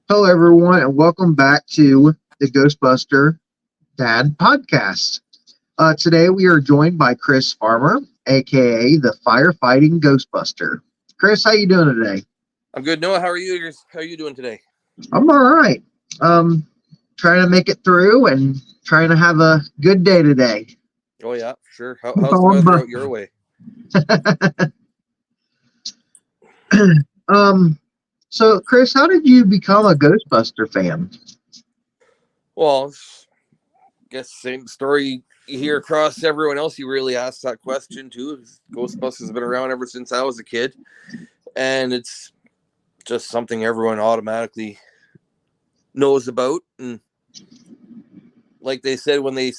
Hello, everyone, and welcome back to the Ghostbuster Dad Podcast. Today, we are joined by Chris Farmer, aka the Firefighting Ghostbuster. Chris, how you doing today? I'm good. Noah, how are you? How are you doing today? I'm all right. Um, Trying to make it through and trying to have a good day today. Oh yeah, for sure. Keep How's the on weather out busting. your way? um, so, Chris, how did you become a Ghostbuster fan? Well, guess same story you hear across everyone else. You really asked that question too. Ghostbusters has been around ever since I was a kid, and it's just something everyone automatically knows about. And like they said when they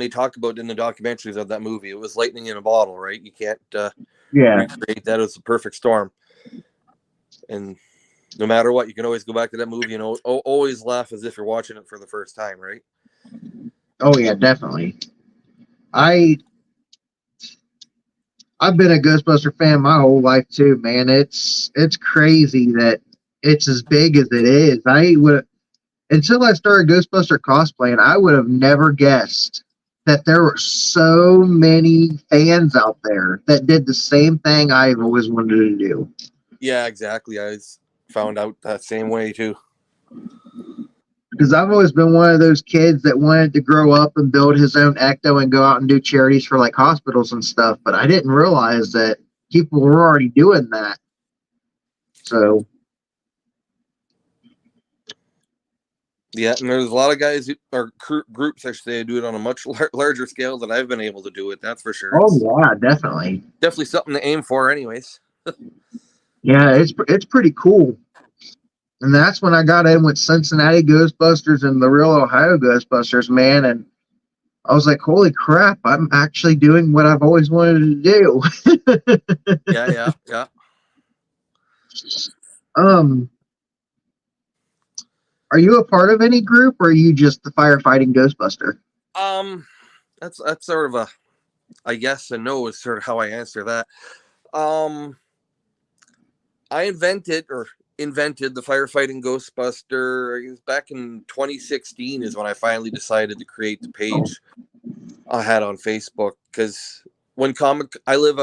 talk about it in the documentaries of that movie, it was lightning in a bottle, right? You can't Yeah. recreate that as a perfect storm. And no matter what, you can always go back to that movie and always laugh as if you're watching it for the first time, right? Oh yeah, definitely. I I've been a Ghostbuster fan my whole life too, man. It's crazy that it's as big as it is. I would until I started Ghostbuster cosplaying, I would have never guessed that there were so many fans out there that did the same thing I've always wanted to do. Yeah, exactly. I found out that same way too. Because I've always been one of those kids that wanted to grow up and build his own ecto and go out and do charities for like hospitals and stuff, but I didn't realize that people were already doing that. So Yeah, and there's a lot of guys or groups, I should say, do it on a much larger scale than I've been able to do it. That's for sure. oh It's yeah, definitely. definitely something to aim for, anyways. Yeah, it's pretty cool. And that's when I got in with Cincinnati Ghostbusters and the real Ohio Ghostbusters, man. And I was like, holy crap, I'm actually doing what I've always wanted to do. Yeah, yeah, yeah. um, are you a part of any group or are you just the firefighting Ghostbuster? Um, that's sort of a, I guess, a no is sort of how I answer that. Um, I invented the firefighting Ghostbuster. I guess back in 2016 is when I finally decided to create the page I had on Facebook because I live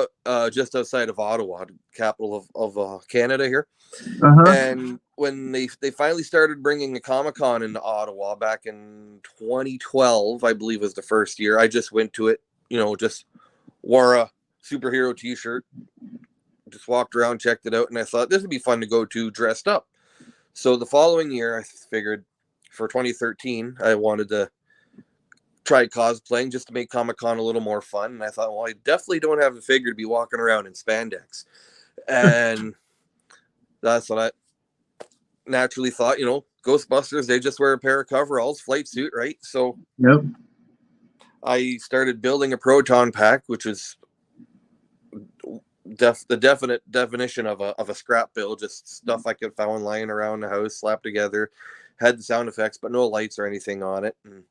just outside of Ottawa, the capital of Canada here, Uh huh. and when they finally started bringing the Comic Con into Ottawa back in 2012, I believe was the first year. I just went to it, just wore a superhero T-shirt, just walked around, checked it out, and I thought this would be fun to go to dressed up. So the following year, I figured for 2013, I wanted to try cosplaying just to make Comic Con a little more fun. And I thought, well, I definitely don't have a figure to be walking around in spandex. And that's what I naturally thought, Ghostbusters, they just wear a pair of coveralls, flight suit, right? So Nope. I started building a proton pack, which is the definite definition of a scrap build, just stuff I could found lying around the house, slapped together, had the sound effects, but no lights or anything on it. And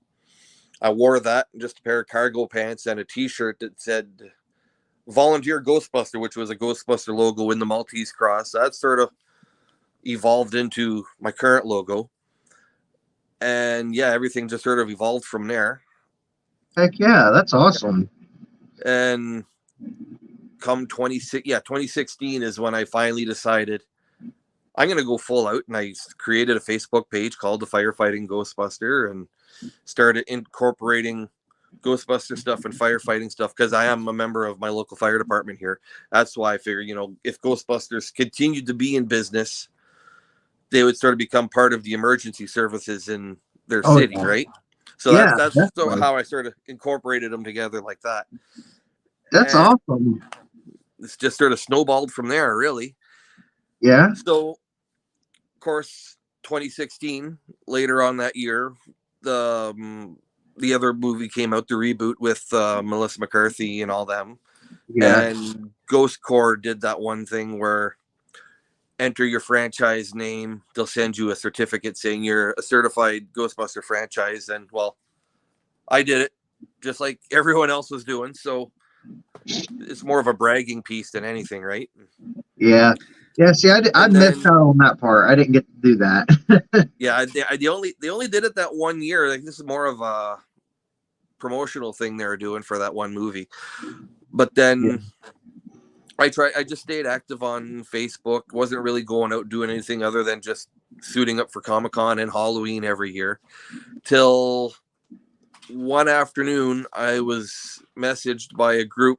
I wore that, just a pair of cargo pants and a T-shirt that said "Volunteer Ghostbuster," which was a Ghostbuster logo in the Maltese cross. That sort of evolved into my current logo, and yeah, everything just sort of evolved from there. Heck yeah, that's awesome. And come 2016 is when I finally decided I'm going to go full out, and I created a Facebook page called the Firefighting Ghostbuster and started incorporating Ghostbuster stuff and firefighting stuff because I am a member of my local fire department here. That's why I figured, if Ghostbusters continued to be in business, they would sort of become part of the emergency services in their Oh city, yeah. right? So that's Yeah, that's so definitely. how I sort of incorporated them together like that, That's and awesome. it's just sort of snowballed from there, really. Yeah. So, of course, 2016, later on that year, the other movie came out, the reboot with Melissa McCarthy and all them. Yeah. And Ghost Corps did that one thing where enter your franchise name, they'll send you a certificate saying you're a certified Ghostbuster franchise. And well, I did it just like everyone else was doing. So it's more of a bragging piece than anything, right? Yeah. Yeah, see, I And missed then out on that part. I didn't get to do that. yeah, they only did it that 1 year. Like this is more of a promotional thing they were doing for that one movie. But Yeah. then I just stayed active on Facebook. Wasn't really going out doing anything other than just suiting up for Comic-Con and Halloween every year. Till one afternoon, I was messaged by a group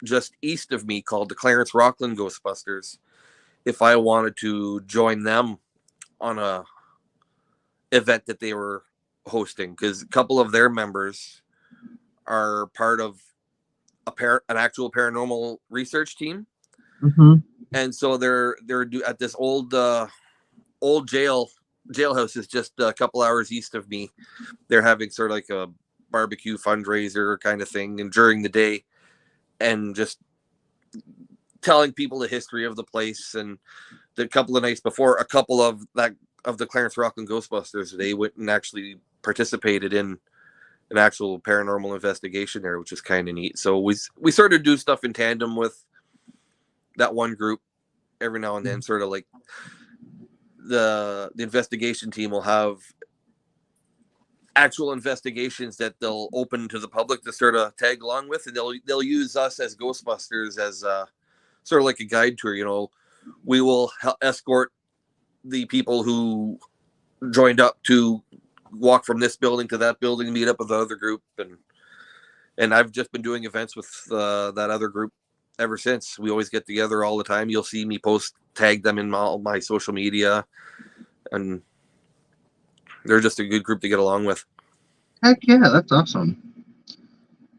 just east of me called the Clarence Rockland Ghostbusters if I wanted to join them on a event that they were hosting, because a couple of their members are part of an actual paranormal research team, Hmm. and so they're at this old jailhouse is just a couple hours east of me. They're having sort of like a barbecue fundraiser kind of thing, and during the day, and just telling people the history of the place. And the couple of nights before, a couple of the Clarence Rockland Ghostbusters, they went and actually participated in an actual paranormal investigation there, which is kind of neat. So we sort of do stuff in tandem with that one group every now and then. Sort of like the investigation team will have actual investigations that they'll open to the public to sort of tag along with, and they'll use us as Ghostbusters as sort of like a guide tour. You know, we will escort the people who joined up to walk from this building to that building, meet up with the other group, and I've just been doing events with that other group ever since. We always get together all the time. You'll see me tag them in all my social media, and they're just a good group to get along with. Heck yeah, that's awesome.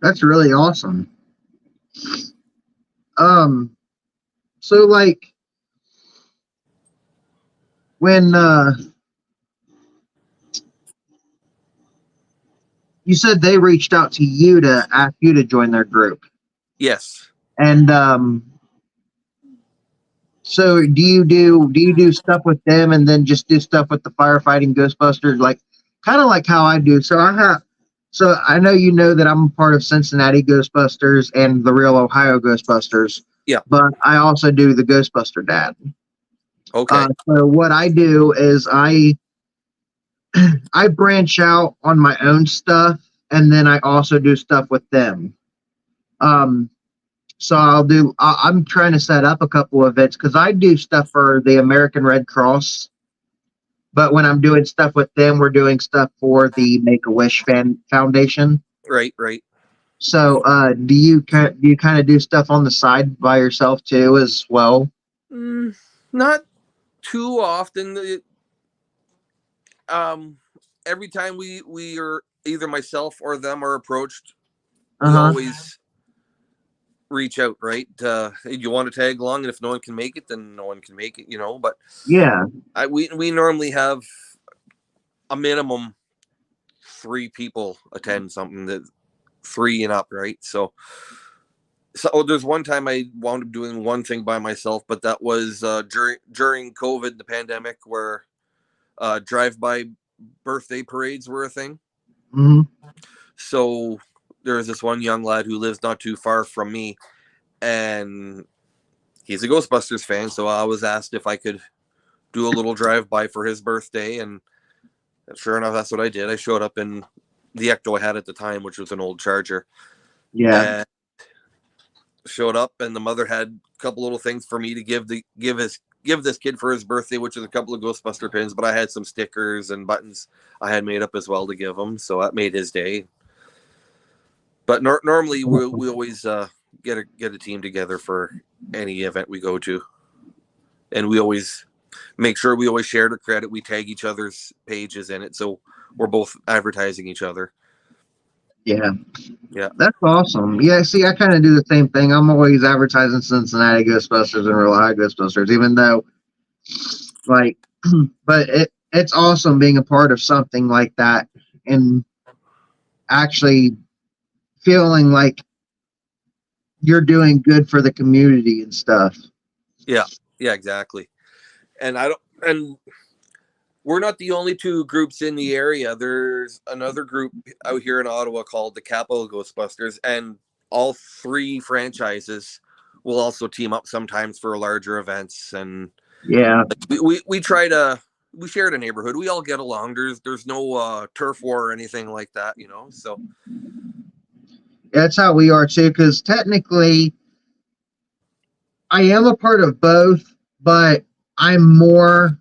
That's really awesome. Um, so like when you said they reached out to you to ask you to join their group, Yes. and so do you do stuff with them and then just do stuff with the firefighting Ghostbusters, like kind of like how I do? So I know you know that I'm a part of Cincinnati Ghostbusters and the real Ohio Ghostbusters, Yeah. but I also do the Ghostbuster Dad. Okay. So what I do is I branch out on my own stuff, and then I also do stuff with them. Um, so I'm trying to set up a couple of events because I do stuff for the American Red Cross, but when I'm doing stuff with them, we're doing stuff for the Make a Wish Foundation. Right. Right. So, do you kind of do stuff on the side by yourself too, as well? Not too often. Um, every time we are either myself or them are approached, Uh we huh. always reach out. Right. You want to tag along, and if no one can make it, then no one can make it. You know. But Yeah. we normally have a minimum 3 people attend something, that 3 and up. Right. So there's one time I wound up doing one thing by myself, but that was during COVID, the pandemic, where drive-by birthday parades were a thing. Hmm. So there was this one young lad who lives not too far from me, and he's a Ghostbusters fan. So I was asked if I could do a little drive-by for his birthday, and sure enough, that's what I did. I showed up in the Ecto I had at the time, which was an old Charger, Yeah. and showed up, and the mother had a couple little things for me to give this kid for his birthday, which is a couple of Ghostbuster pins, but I had some stickers and buttons I had made up as well to give him, so that made his day. But normally we always get a team together for any event we go to, and we always make sure we always share the credit. We tag each other's pages in it, so we're both advertising each other. Yeah. Yeah. That's awesome. Yeah, see, I kind of do the same thing. I'm always advertising Cincinnati Ghostbusters and Real High Ghostbusters, even though, like, but it's awesome being a part of something like that and actually feeling like you're doing good for the community and stuff. Yeah. Yeah. Exactly. And I don't. And we're not the only 2 groups in the area. There's another group out here in Ottawa called the Capital Ghostbusters, and all 3 franchises we'll also team up sometimes for larger events, and Yeah. we try to we share the neighborhood. We all get along. There's no turf war or anything like that, So That's how we are too, because technically I am a part of both, but I'm more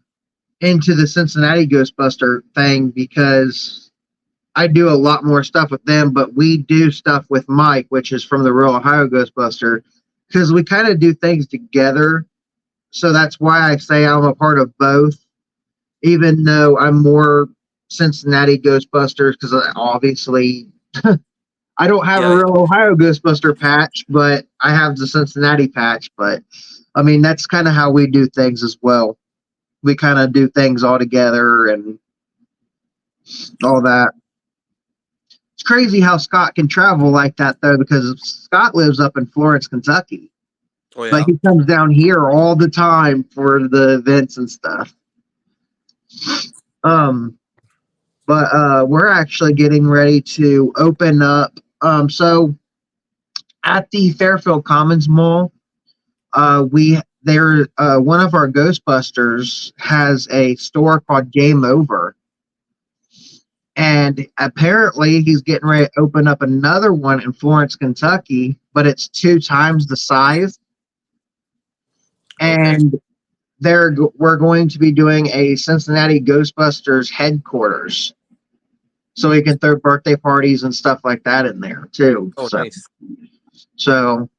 into the Cincinnati Ghostbuster thing because I do a lot more stuff with them, but we do stuff with Mike, which is from the Rural Ohio Ghostbuster, because we kind of do things together. So that's why I say I'm a part of both, even though I'm more Cincinnati Ghostbusters, because obviously I don't have a yeah, real Ohio Ghostbuster patch, but I have the Cincinnati patch. But I mean, that's kind of how we do things as well. We kind of do things all together and all that. It's crazy how Scott can travel like that, though, because Scott lives up in Florence, Kentucky. oh But yeah, he comes down here all the time for the events and stuff. Um, but we're actually getting ready to open up. So at the Fairfield Commons Mall, we there one of our Ghostbusters has a store called Game Over, and apparently he's getting ready to open up another one in Florence, Kentucky, but it's 2 times the size. okay, And we're going to be doing a Cincinnati Ghostbusters headquarters, so we can throw birthday parties and stuff like that in there too. oh nice. So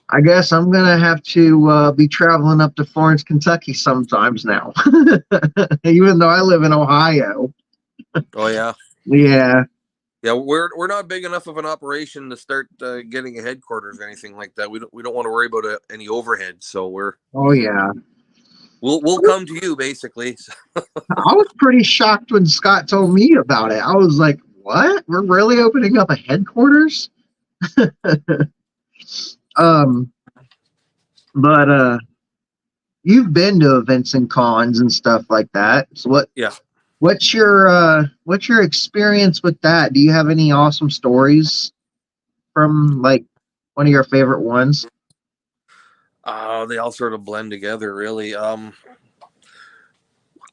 I guess I'm gonna have to be traveling up to Florence, Kentucky sometimes now, even though I live in Ohio. Oh yeah, Yeah. yeah. We're not big enough of an operation to start getting a headquarters or anything like that. We don't want to worry about any overhead, so Oh yeah. we'll come to you basically. I was pretty shocked when Scott told me about it. I was like, "What? We're really opening up a headquarters?" um, but you've been to events and cons and stuff like that. So Yeah. what's your experience with that? Do you have any awesome stories from like one of your favorite ones? They all sort of blend together, really.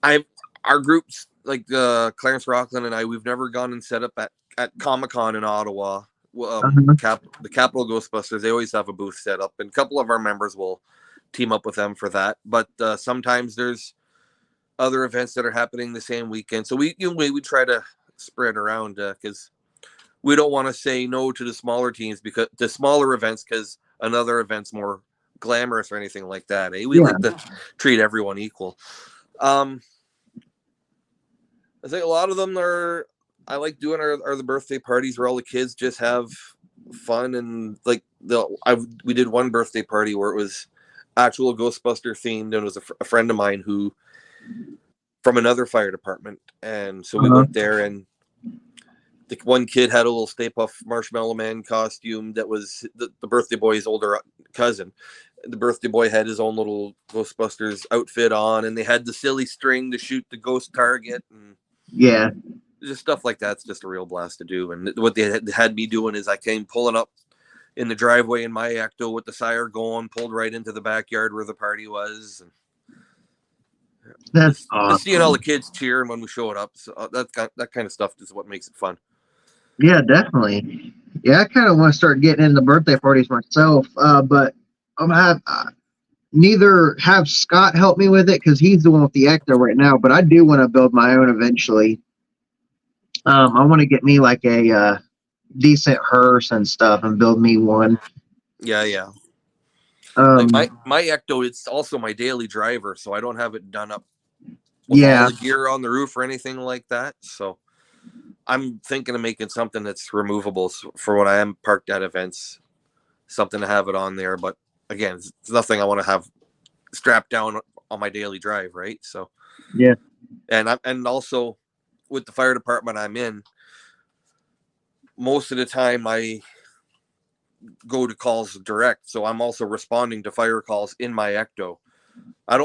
I our groups like Clarence Rockland and I, we've never gone and set up at Comic Con in Ottawa. Uh-huh. The Capital Ghostbusters, they always have a booth set up, and a couple of our members will team up with them for that. But sometimes there's other events that are happening the same weekend, so we try to spread around because we don't want to say no to the smaller teams because the smaller events because another event's more glamorous or anything like that. Eh? We Yeah, like to treat everyone equal. Um, I think a lot of them are. I like doing are the birthday parties where all the kids just have fun and like we did one birthday party where it was actual Ghostbuster themed and it was a friend of mine who from another fire department, and so we uh-huh. went there and the one kid had a little Stay Puft Marshmallow Man costume that was the birthday boy's older cousin. The birthday boy had his own little Ghostbusters outfit on, and they had the silly string to shoot the ghost target and Yeah, just stuff like that's just a real blast to do. And what they had me doing is I came pulling up in the driveway in my Ecto with the sire going, pulled right into the backyard where the party was, and that's just seeing all the awesome. kids cheering when we showed up. So that kind of stuff is what makes it fun. Yeah, definitely. Yeah, I kind of want to start getting into birthday parties myself, but I'm have neither have Scott help me with it because he's the one with the Ecto right now. But I do want to build my own eventually. I want to get me like a decent hearse and stuff and build me one. Yeah, yeah. Like Um, my Ecto, it's also my daily driver, so I don't have it done up with all yeah, the gear on the roof or anything like that. So I'm thinking of making something that's removable for when I am parked at events, something to have it on there. But again, it's nothing I want to have strapped down on my daily drive, right? So, yeah, and also with the fire department I'm in, most of the time I go to calls direct, so I'm also responding to fire calls in my Ecto. I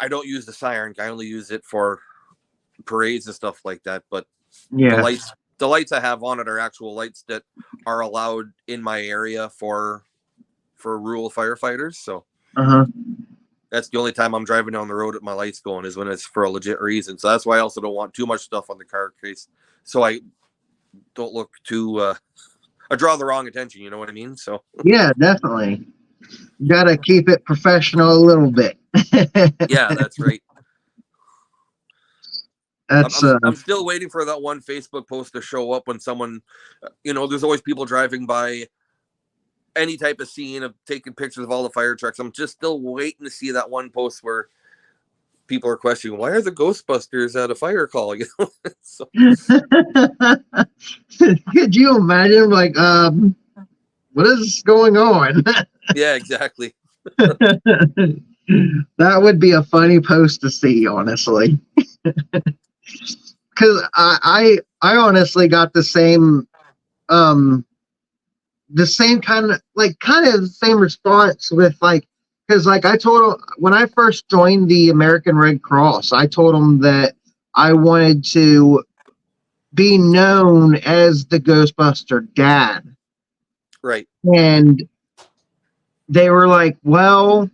don't use the siren. I only use it for parades and stuff like that. But the yeah, lights I have on it are actual lights that are allowed in my area for for rural firefighters. So Uh-huh. that's the only time I'm driving down the road with my lights going is when it's for a legit reason. So that's why I also don't want too much stuff on the car case. So I don't look too, I draw the wrong attention. You know what I mean? So Yeah, definitely. Gotta keep it professional a little bit. yeah, that's right. That's I'm still waiting for that one Facebook post to show up when someone, there's always people driving by any type of scene of taking pictures of all the fire trucks. I'm just still waiting to see that one post where people are questioning, why are the Ghostbusters at a fire call? So, could you imagine like what is going on? yeah, exactly. That would be a funny post to see, honestly. Because I honestly got the same kind of the same response with like, because like I told him when I first joined the American Red Cross, I told them that I wanted to be known as the Ghostbuster dad, Right. and they were like, well,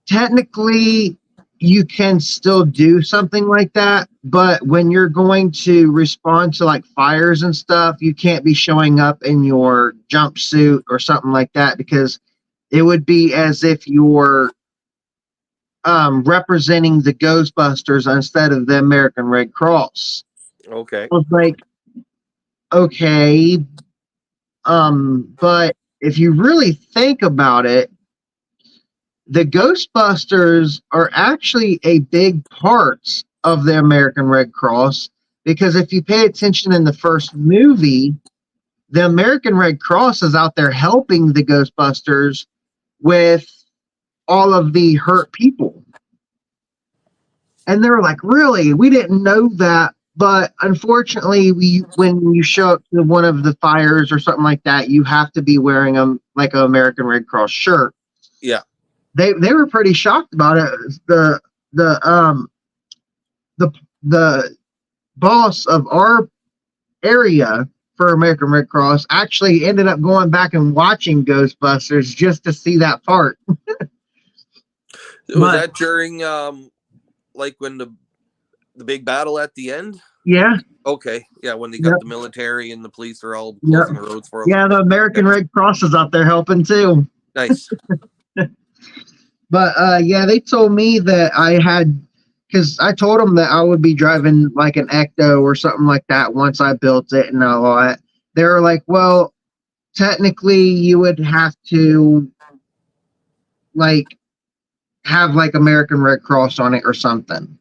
technically you can still do something like that, but when you're going to respond to like fires and stuff, you can't be showing up in your jumpsuit or something like that, because it would be as if you're representing the Ghostbusters instead of the American Red Cross. Okay. I was like, okay, but if you really think about it, the Ghostbusters are actually a big part of the American Red Cross, because if you pay attention in the first movie, the American Red Cross is out there helping the Ghostbusters with all of the hurt people. And they were like, really? We didn't know that. But unfortunately, when you show up to one of the fires or something like that, you have to be wearing like an American Red Cross shirt. Yeah. They were pretty shocked about it. The the the boss of our area for American Red Cross actually ended up going back and watching Ghostbusters just to see that part. Was that during like when the big battle at the end? Yeah. Okay. Yeah, when they got Yep. the military and the police are all Yep. closing the roads for them. Yeah, the American Red Cross is out there helping too. Nice. But yeah, they told me that I had, because I told them that I would be driving like an Ecto or something like that once I built it and all that. They were like, well, technically you would have to like have like American Red Cross on it or something.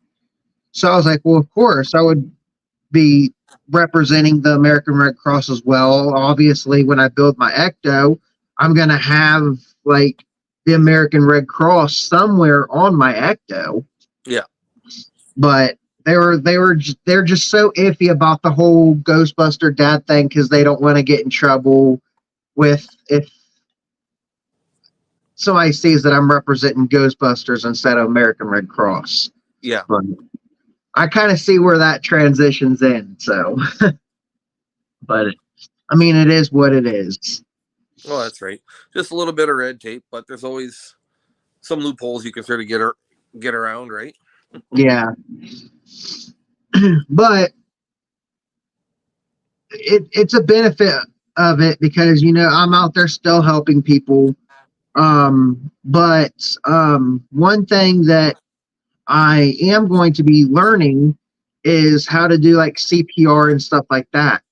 So I was like, well, of course I would be representing the American Red Cross as well. Obviously, when I build my Ecto, I'm gonna have like the American Red Cross somewhere on my Ecto. Yeah. But they're just so iffy about the whole Ghostbuster dad thing, because they don't want to get in trouble with if somebody sees that I'm representing Ghostbusters instead of American Red Cross. Yeah. But I kind of see where that transitions in. So, but I mean, it is what it is. Oh, that's right. Just a little bit of red tape, but there's always some loopholes you can sort of get around, right? Yeah. But it's a benefit of it, because I'm out there still helping people. But one thing that I am going to be learning is how to do like CPR and stuff like that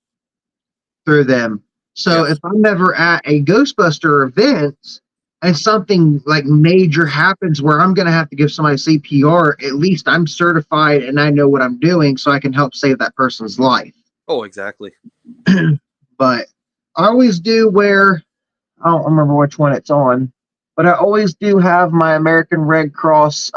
through them. So Yes. if I'm ever at a Ghostbuster event and something like major happens where I'm going to have to give somebody CPR, at least I'm certified and I know what I'm doing, so I can help save that person's life. Oh, exactly. But I always do wear, I don't remember which one it's on, but I always do have my American Red Cross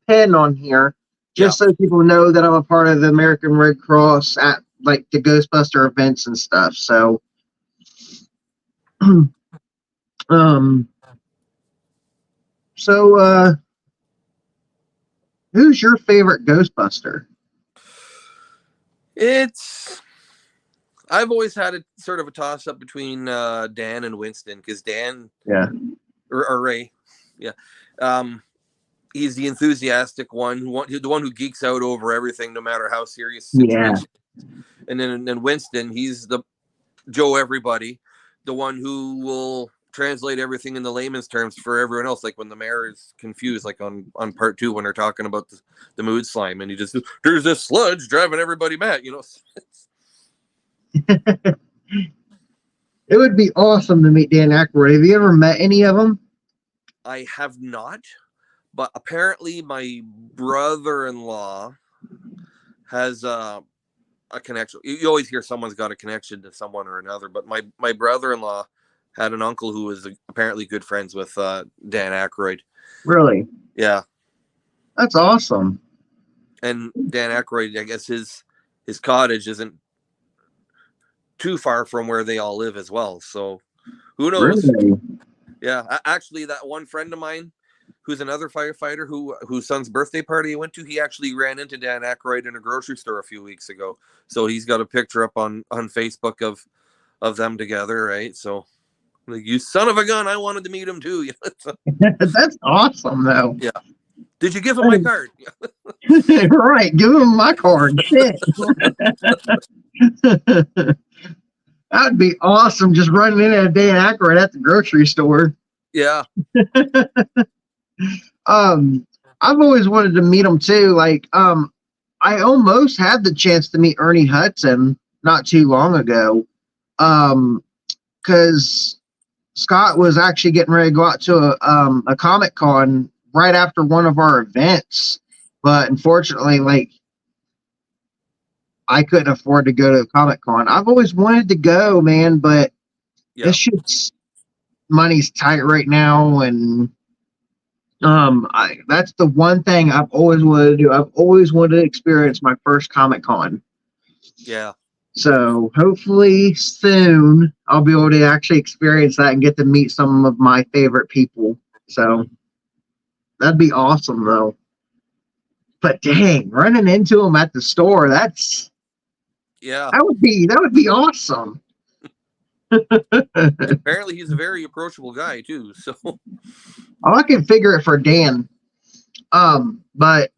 pin on here, just so people know that I'm a part of the American Red Cross at like the Ghostbuster events and stuff. So, so who's your favorite Ghostbuster? It's I've always had a sort of a toss up between Dan and Winston, because Dan, Yeah. or Ray, yeah, he's the enthusiastic one, the one who geeks out over everything, no matter how serious the Yeah. situation. And then Winston, he's the Joe everybody, the one who will translate everything in the layman's terms for everyone else. Like when the mayor is confused, like on part 2, when they're talking about the mood slime, and he just, there's this sludge driving everybody mad, you know. It would be awesome to meet Dan Aykroyd. Have you ever met any of them? I have not, but apparently my brother-in-law has a connection. You always hear someone's got a connection to someone or another, but my brother-in-law had an uncle who was apparently good friends with Dan Aykroyd. Really? Yeah. That's awesome. And Dan Aykroyd, I guess his cottage isn't too far from where they all live as well. So who knows? Really? Yeah. Actually, that one friend of mine who's another firefighter whose son's birthday party I went to, he actually ran into Dan Aykroyd in a grocery store a few weeks ago. So he's got a picture up on Facebook of them together, right? So, like, you son of a gun, I wanted to meet him too. That's awesome, though. Yeah. Did you give him my card? Right, give him my card. Shit. That'd be awesome, just running into Dan Aykroyd at the grocery store. Yeah. I've always wanted to meet him too. Like, I almost had the chance to meet Ernie Hudson not too long ago. Because Scott was actually getting ready to go out to a Comic Con right after one of our events, but unfortunately, like, I couldn't afford to go to Comic Con. I've always wanted to go, man, but it's just money's tight right now, and that's the one thing I've always wanted to do. I've always wanted to experience my first Comic Con. Yeah. So hopefully soon I'll be able to actually experience that and get to meet some of my favorite people. So that'd be awesome, though. But dang, running into them at the store, that would be awesome. Apparently he's a very approachable guy too, so I can figure it for Dan. But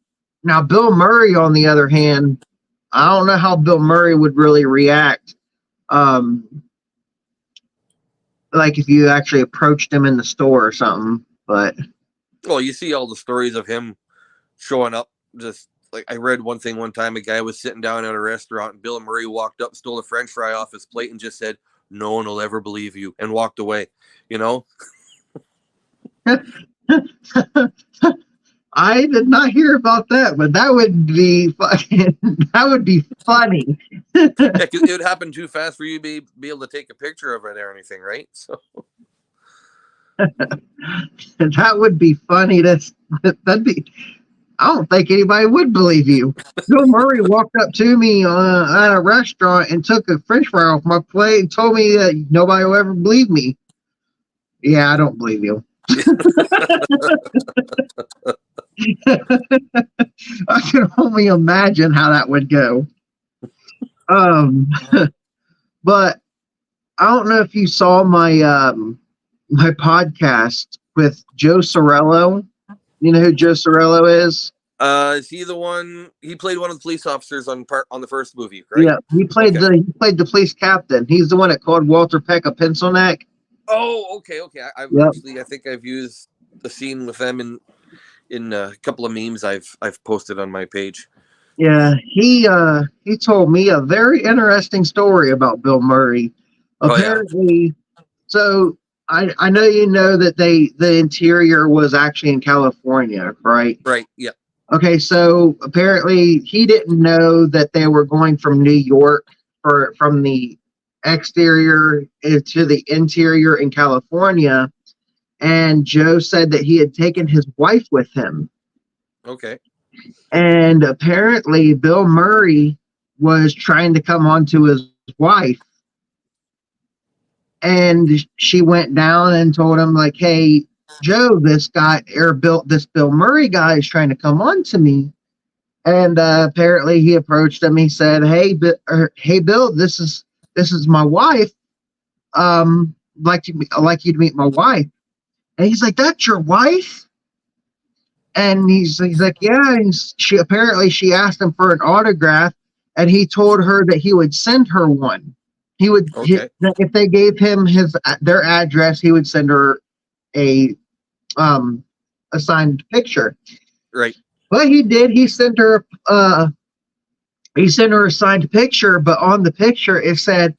now Bill Murray, on the other hand, I don't know how Bill Murray would really react. Like if you actually approached him in the store or something. But well, you see all the stories of him showing up. Just like I read one thing one time, a guy was sitting down at a restaurant and Bill Murray walked up, stole a French fry off his plate, and just said, "No one will ever believe you," and walked away. You know. I did not hear about that, but that would be fucking. That would be funny. Yeah, it would happen too fast for you to be able to take a picture of it or anything, right? So that would be funny. That'd be. I don't think anybody would believe you. Bill Murray walked up to me at a restaurant and took a French fry off my plate and told me that nobody will ever believe me. Yeah, I don't believe you. I can only imagine how that would go. But I don't know if you saw my my podcast with Joe Sorello. You know who Joe Sorello is? Is he the one? He played one of the police officers on the first movie, right? Yeah, he played the police captain. He's the one that called Walter Peck a pencil neck. Oh, okay. I think I've used the scene with them in a couple of memes I've posted on my page. Yeah, he told me a very interesting story about Bill Murray. Apparently, so I know you know that the interior was actually in California, right? Right. Yeah. Okay, so apparently he didn't know that they were going from New York from the exterior to the interior in California, and Joe said that he had taken his wife with him. Okay. And apparently Bill Murray was trying to come on to his wife, and she went down and told him, like, "Hey, Joe, this Bill Murray guy is trying to come on to me." And apparently he approached him. He said, hey, Bill, this is this is my wife. I'd like you to meet my wife." And he's like, "That's your wife?" And he's like, "Yeah." And she asked him for an autograph, and he told her that he would send her one. Okay. If they gave him their address, he would send her a um a signed picture. Right. But he sent her a signed picture, but on the picture it said,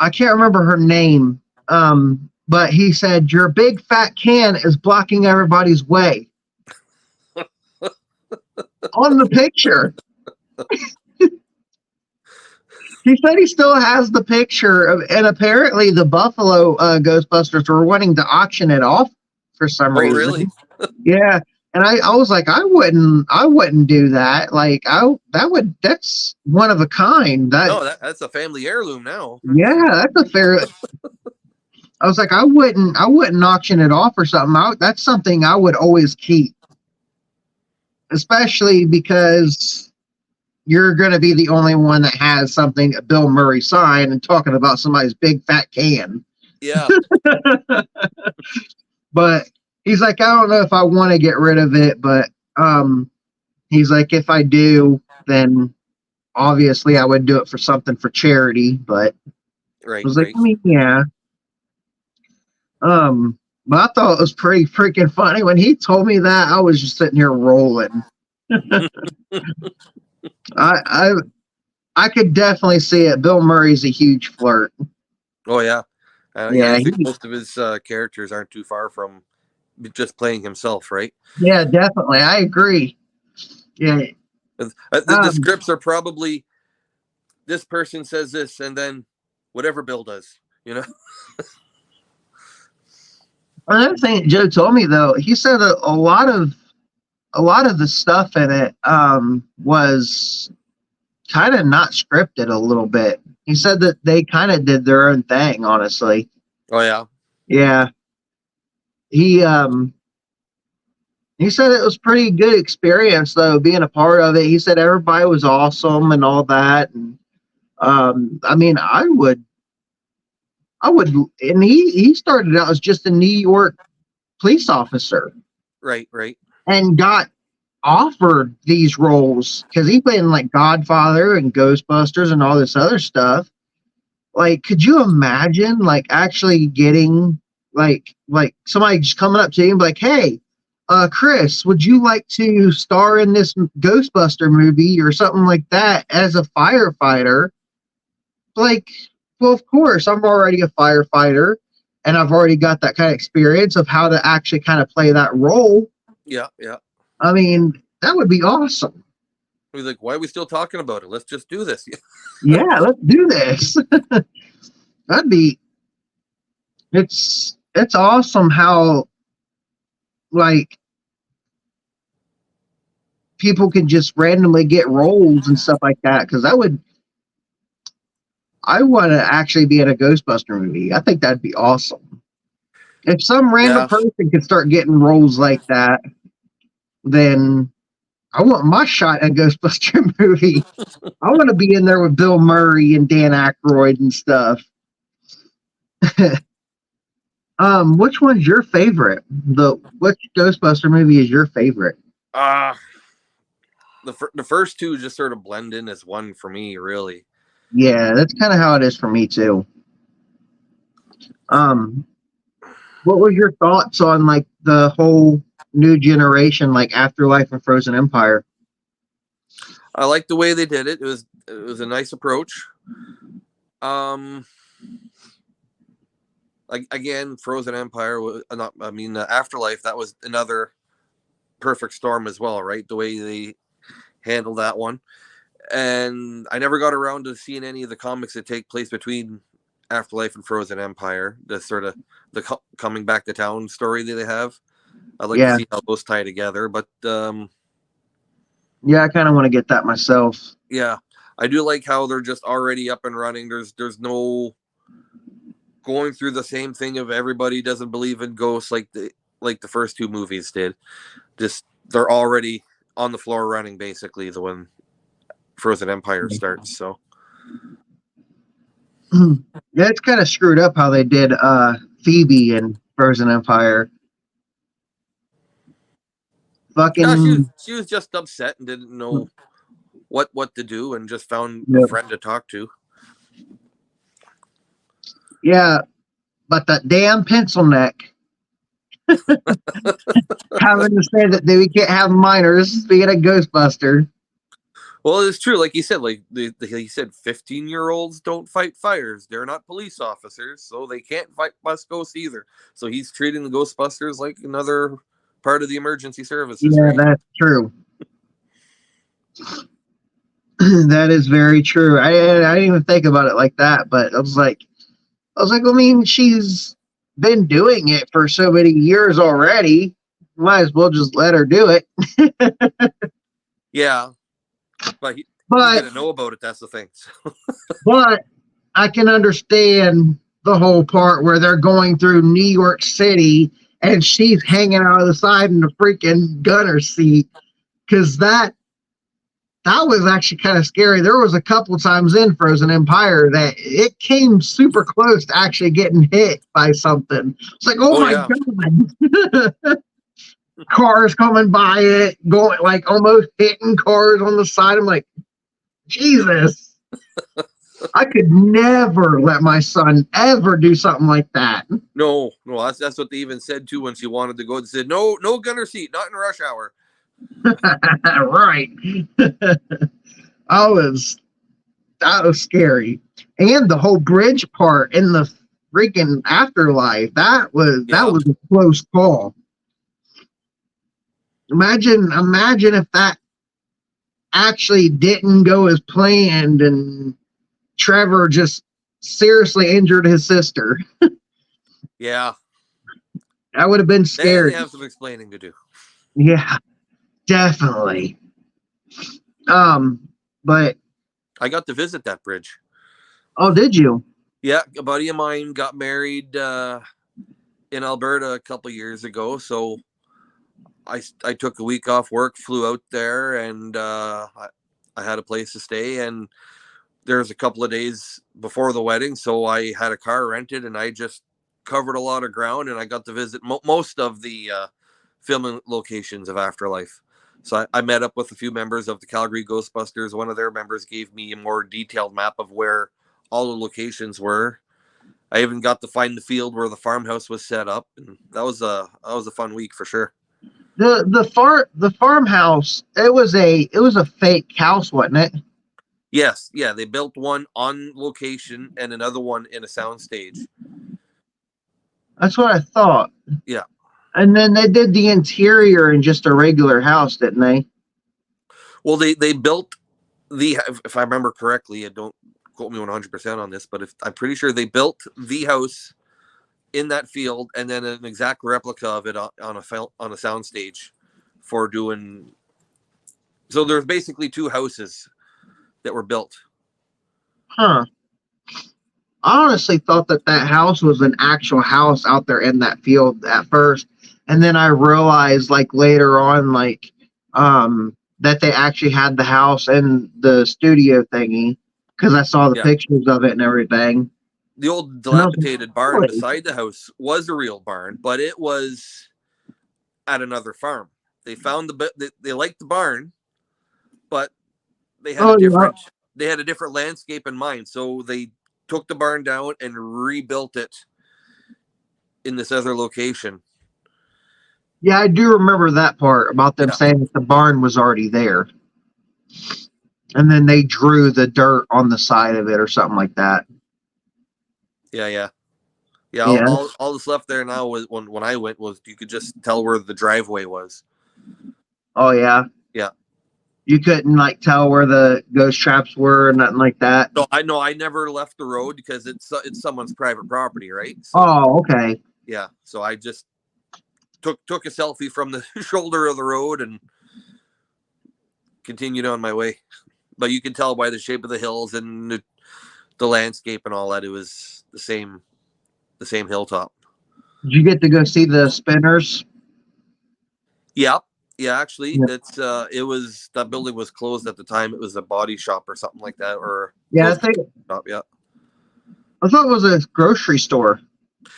I can't remember her name. But he said, "Your big fat can is blocking everybody's way," on the picture. He said he still has the picture of, and apparently the Buffalo Ghostbusters were wanting to auction it off for some Oh, reason. really? Yeah. And I was like, I wouldn't do that. Like that's one of a kind. No, that's a family heirloom now. Yeah, that's a fair. I was like, I wouldn't auction it off or something. That's something I would always keep, especially because you're going to be the only one that has something a Bill Murray sign and talking about somebody's big fat can. Yeah. But he's like, I don't know if I want to get rid of it, but he's like, if I do, then obviously I would do it for something for charity. But I Right. was like, Right. I mean, yeah. But I thought it was pretty freaking funny when he told me that. I was just sitting here rolling. I I could definitely see it. Bill Murray's a huge flirt. Oh yeah. Yeah. Yeah, I think most of his characters aren't too far from just playing himself, right? yeah, definitely. I agree. Yeah. The scripts are probably this person says this, and then whatever Bill does. You know. Another thing that Joe told me though, he said a lot of the stuff in it was kind of not scripted a little bit. He said that they kind of did their own thing, honestly. Oh yeah. Yeah. He um he said it was pretty good experience though, being a part of it. He said everybody was awesome and all that. And I mean, I would, and he started out as just a New York police officer Right. Right. and got offered these roles because he played in like Godfather and Ghostbusters and all this other stuff. Like, could you imagine like actually getting like somebody just coming up to you and be like, "Hey, Chris, would you like to star in this Ghostbuster movie or something like that as a firefighter?" Like, well, of course, I'm already a firefighter and I've already got that kind of experience of how to actually kind of play that role. Yeah. Yeah. I mean, that would be awesome. He's like, why are we still talking about it? Let's just do this. Yeah, let's do this. That'd be it's awesome how like people can just randomly get roles and stuff like that because I want to actually be in a Ghostbuster movie. I think that'd be awesome. If some random Yeah. person could start getting roles like that, then I want my shot at a Ghostbuster movie. I want to be in there with Bill Murray and Dan Aykroyd and stuff. Which one's your favorite? Which Ghostbuster movie is your favorite? The first two just sort of blend in as one for me, really. Yeah, that's kind of how it is for me too. What was your thoughts on like the whole new generation, like Afterlife and Frozen Empire? I like the way they did it. It was a nice approach. Like again, Frozen Empire was not. I mean, Afterlife. That was another perfect storm as well, right? The way they handled that one. And I never got around to seeing any of the comics that take place between Afterlife and Frozen Empire. The sort of the coming back to town story that they have. I'd like to see how those tie together, but yeah, I kind of want to get that myself. Yeah, I do like how they're just already up and running. There's no going through the same thing of everybody doesn't believe in ghosts like the first two movies did. Just they're already on the floor running basically the when Frozen Empire starts. So Yeah, it's kind of screwed up how they did Phoebe in Frozen Empire. Yeah, Fucking she was just upset and didn't know what to do, and just found a yeah, friend to talk to. yeah, but that damn pencil neck having to say that we can't have minors being a Ghostbuster. Well, it's true, like he said, like he said, 15-year-olds don't fight fires. They're not police officers, so they can't fight bust ghosts either. So he's treating the Ghostbusters like another part of the emergency services, Yeah, right? that's true. That is very true. I didn't even think about it like that, but I was like, I mean, she's been doing it for so many years already. Might as well just let her do it. Yeah, but he But didn't know about it. That's the thing. but I can understand the whole part where they're going through New York City and she's hanging out of the side in the freaking gunner seat because that was actually kind of scary. There was a couple times in Frozen Empire that it came super close to actually getting hit by something. It's like, oh Oh my yeah, god, cars coming by it, going like almost hitting cars on the side. I'm like, Jesus, I could never let my son ever do something like that. no, that's what they even said too when she wanted to go. They said no gunner seat, not in rush hour. Right. I was that was scary. And the whole bridge part in the freaking afterlife, that Yeah. was a close call. Imagine if that actually didn't go as planned and Trevor just seriously injured his sister. Yeah, That would have been then they scary. have some explaining to do. Yeah, definitely. But I got to visit that bridge. oh, did you? Yeah, a buddy of mine got married in Alberta a couple years ago, so I took a week off work, flew out there, and I had a place to stay. And there's a couple of days before the wedding, so I had a car rented, and I just covered a lot of ground, and I got to visit most of the filming locations of Afterlife. So I met up with a few members of the Calgary Ghostbusters. One of their members gave me a more detailed map of where all the locations were. I even got to find the field where the farmhouse was set up, and that was a fun week for sure. The farmhouse, it was a fake house, wasn't it? Yes, yeah, they built one on location and another one in a soundstage. That's what I thought. Yeah. And then they did the interior in just a regular house, didn't they? Well, they built if I remember correctly, and don't quote me 100% on this, but if I'm pretty sure they built the house in that field and then an exact replica of it on a soundstage for doing. So there's basically two houses that were built. Huh. I honestly thought that house was an actual house out there in that field at first, and then I realized like later on, that they actually had the house in the studio thingy because I saw the Yeah. pictures of it and everything. The old And I was like, dilapidated barn "Holy." beside the house was a real barn, but it was at another farm. They found they liked the barn, but they had a Oh yeah, different they had a different landscape in mind. So they took the barn down and rebuilt it in this other location. yeah, I do remember that part about them Yeah, saying that the barn was already there, and then they drew the dirt on the side of it or something like that. yeah. Yeah, Yeah. all that's left there now was when I went was you could just tell where the driveway was. Oh yeah. Yeah. You couldn't like tell where the ghost traps were or nothing like that. So I know I never left the road because it's someone's private property, right? So Oh, okay. yeah, so I just took a selfie from the shoulder of the road and continued on my way. But you can tell by the shape of the hills and the landscape and all that it was the same hilltop. Did you get to go see the spinners? Yeah, yeah. Actually, Yeah, it was that building was closed at the time. It was a body shop or something like that, or yeah. close to a shop. Yeah. I thought it was a grocery store.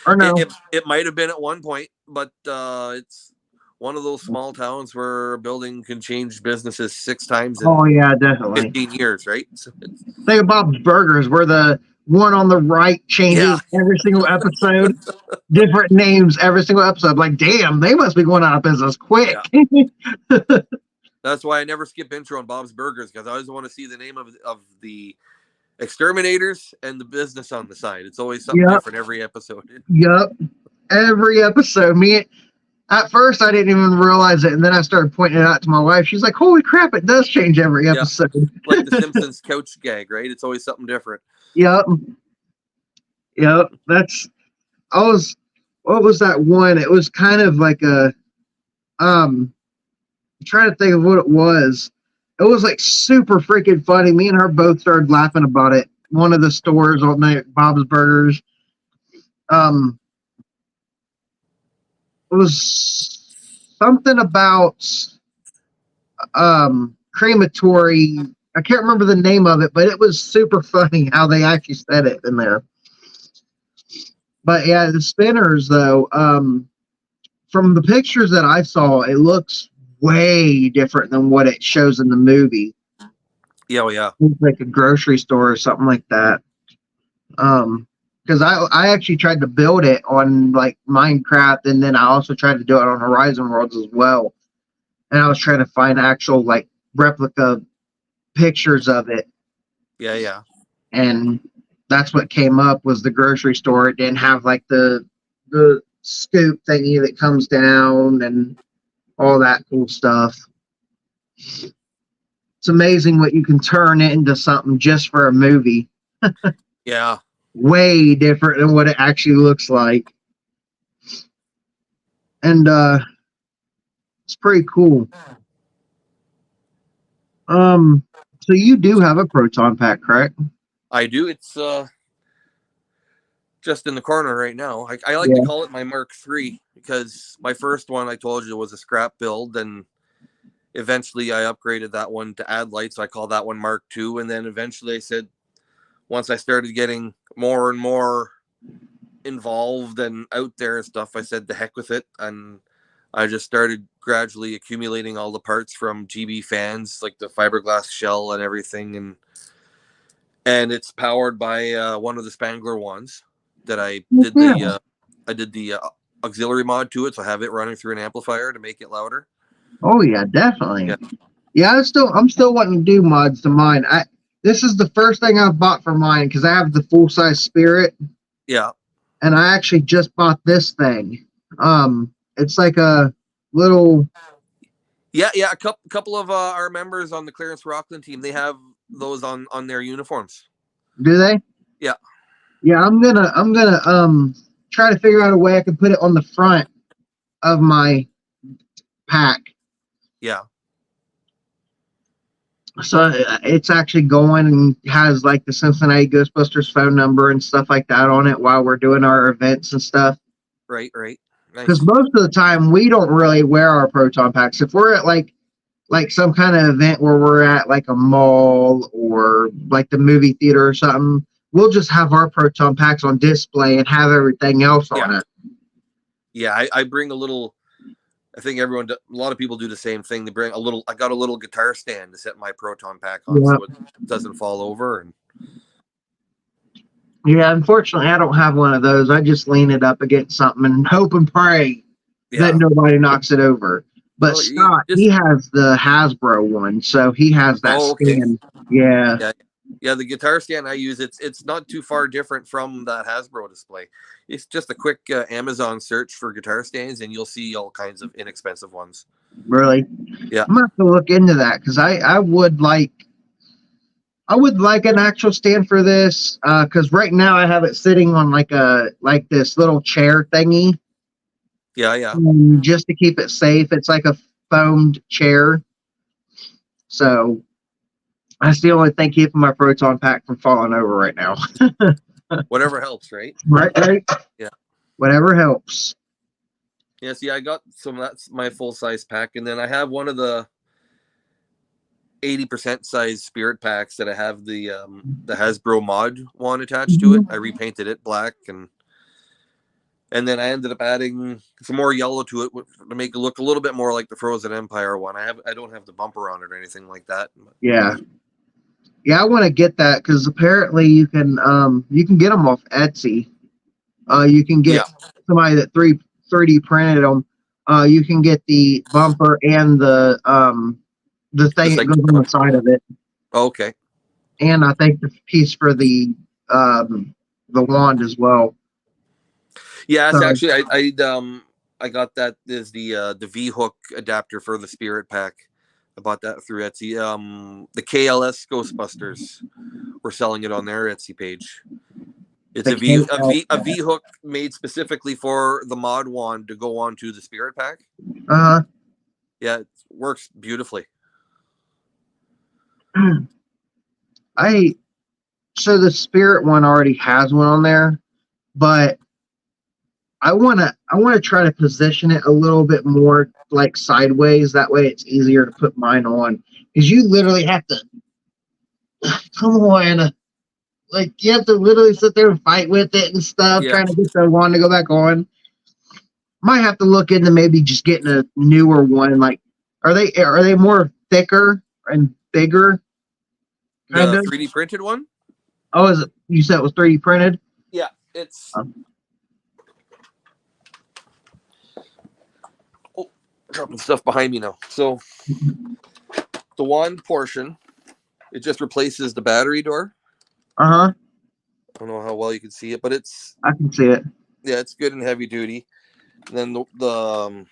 Or no? It might have been at one point, but it's one of those small towns where a building can change businesses 6 times Oh in yeah, definitely. 15 years, right? So Think of Bob's Burgers, where the one on the right yeah, changes every single episode, different names every single episode. Like, damn, they must be going out of business quick. yeah. That's why I never skip intro on Bob's Burgers, because I always want to see the name of the exterminators and the business on the side. It's always something Yep, different every episode. yep. Every episode. Me at first I didn't even realize it, and then I started pointing it out to my wife. She's like, "Holy crap! It does change every Yeah, episode." like the Simpsons couch gag, right? It's always something different. Yep, yep. That's I was. What was that one? It was kind of like a I'm trying to think of what it was. It was like super freaking funny. Me and her both started laughing about it. One of the stores on there, Bob's Burgers. Um, it was something about crematory. I can't remember the name of it, but it was super funny how they actually said it in there. But yeah, the spinners though, from the pictures that I saw, it looks way different than what it shows in the movie. Yeah, well, yeah. It's like a grocery store or something like that. Because I actually tried to build it on like Minecraft, and then I also tried to do it on Horizon Worlds as well. And I was trying to find actual like replica pictures of it, Yeah, yeah. and that's what came up was the grocery store. It didn't have like the scoop thingy that comes down and all that cool stuff. It's amazing what you can turn it into something just for a movie. Yeah. Way different than what it actually looks like. And it's pretty cool. So you do have a proton pack, correct? I do. It's just in the corner right now. I like to Yeah. call it my Mark III, because my first one I told you was a scrap build, and eventually I upgraded that one to add lights. So I call that one Mark II. And then eventually I said, once I started getting more and more involved and out there and stuff, I said, the heck with it. And I just started gradually accumulating all the parts from GB fans, like the fiberglass shell and everything. And it's powered by one of the Spangler ones that I did Yeah. the auxiliary mod to it. So I have it running through an amplifier to make it louder. Oh yeah, definitely. Yeah. Yeah, I'm still wanting to do mods to mine. This is the first thing I've bought for mine because I have the full size Spirit. Yeah. And I actually just bought this thing. It's like a little. Yeah. A couple of our members on the Clearance Rockland team, they have those on their uniforms. Do they? Yeah. Yeah, I'm gonna try to figure out a way I can put it on the front of my pack. Yeah. So it's actually going and has like the Cincinnati Ghostbusters phone number and stuff like that on it while we're doing our events and stuff. Right. Because Nice. most of the time we don't really wear our proton packs. If we're at like some kind of event where we're at like a mall or like the movie theater or something, we'll just have our proton packs on display and have everything else on it. Yeah, I bring a little. I think a lot of people do the same thing. They bring a little. I got a little guitar stand to set my proton pack on, so it doesn't fall over. And yeah, unfortunately, I don't have one of those. I just lean it up against something and hope and pray that nobody knocks it over. But Scott, he has the Hasbro one, so he has that stand. Yeah. Yeah, the guitar stand I use, it's not too far different from that Hasbro display. It's just a quick Amazon search for guitar stands, and you'll see all kinds of inexpensive ones. Really? Yeah. I'm gonna have to look into that because I would like an actual stand for this because right now I have it sitting on like this little chair thingy. Yeah. Just to keep it safe, it's like a foamed chair. So that's the only thing keeping my proton pack from falling over right now. Whatever helps, right? Right. Yeah. Whatever helps. Yeah, see, I got some. That's my full size pack, and then I have one of the 80% size spirit packs that I have the Hasbro mod wand attached to it. I repainted it black, and then I ended up adding some more yellow to it to make it look a little bit more like the Frozen Empire one. I don't have the bumper on it or anything like that. Yeah. Yeah, I want to get that because apparently you can get them off Etsy. You can get somebody that 3D printed them. You can get the bumper and the thing that goes on the side of it. Okay. And I think the piece for the wand as well. Yeah, so, actually I got that is the V hook adapter for the spirit pack. I bought that through Etsy. The KLS Ghostbusters were selling it on their Etsy page. It's a V hook made specifically for the mod wand to go onto the spirit pack. Yeah, it works beautifully. So the spirit one already has one on there, but I wanna try to position it a little bit more like sideways. That way it's easier to put mine on. Because you literally have to come on. Like you have to literally sit there and fight with it and stuff, trying to get the wand to go back on. Might have to look into maybe just getting a newer one. Like, are they more thicker and bigger? Kind of 3D printed one. Oh, is it? You said it was 3D printed? Yeah, it's. Oh, dropping stuff behind me now. So the wand portion, it just replaces the battery door. I don't know how well you can see it, but I can see it. Yeah, it's good and heavy duty. And then the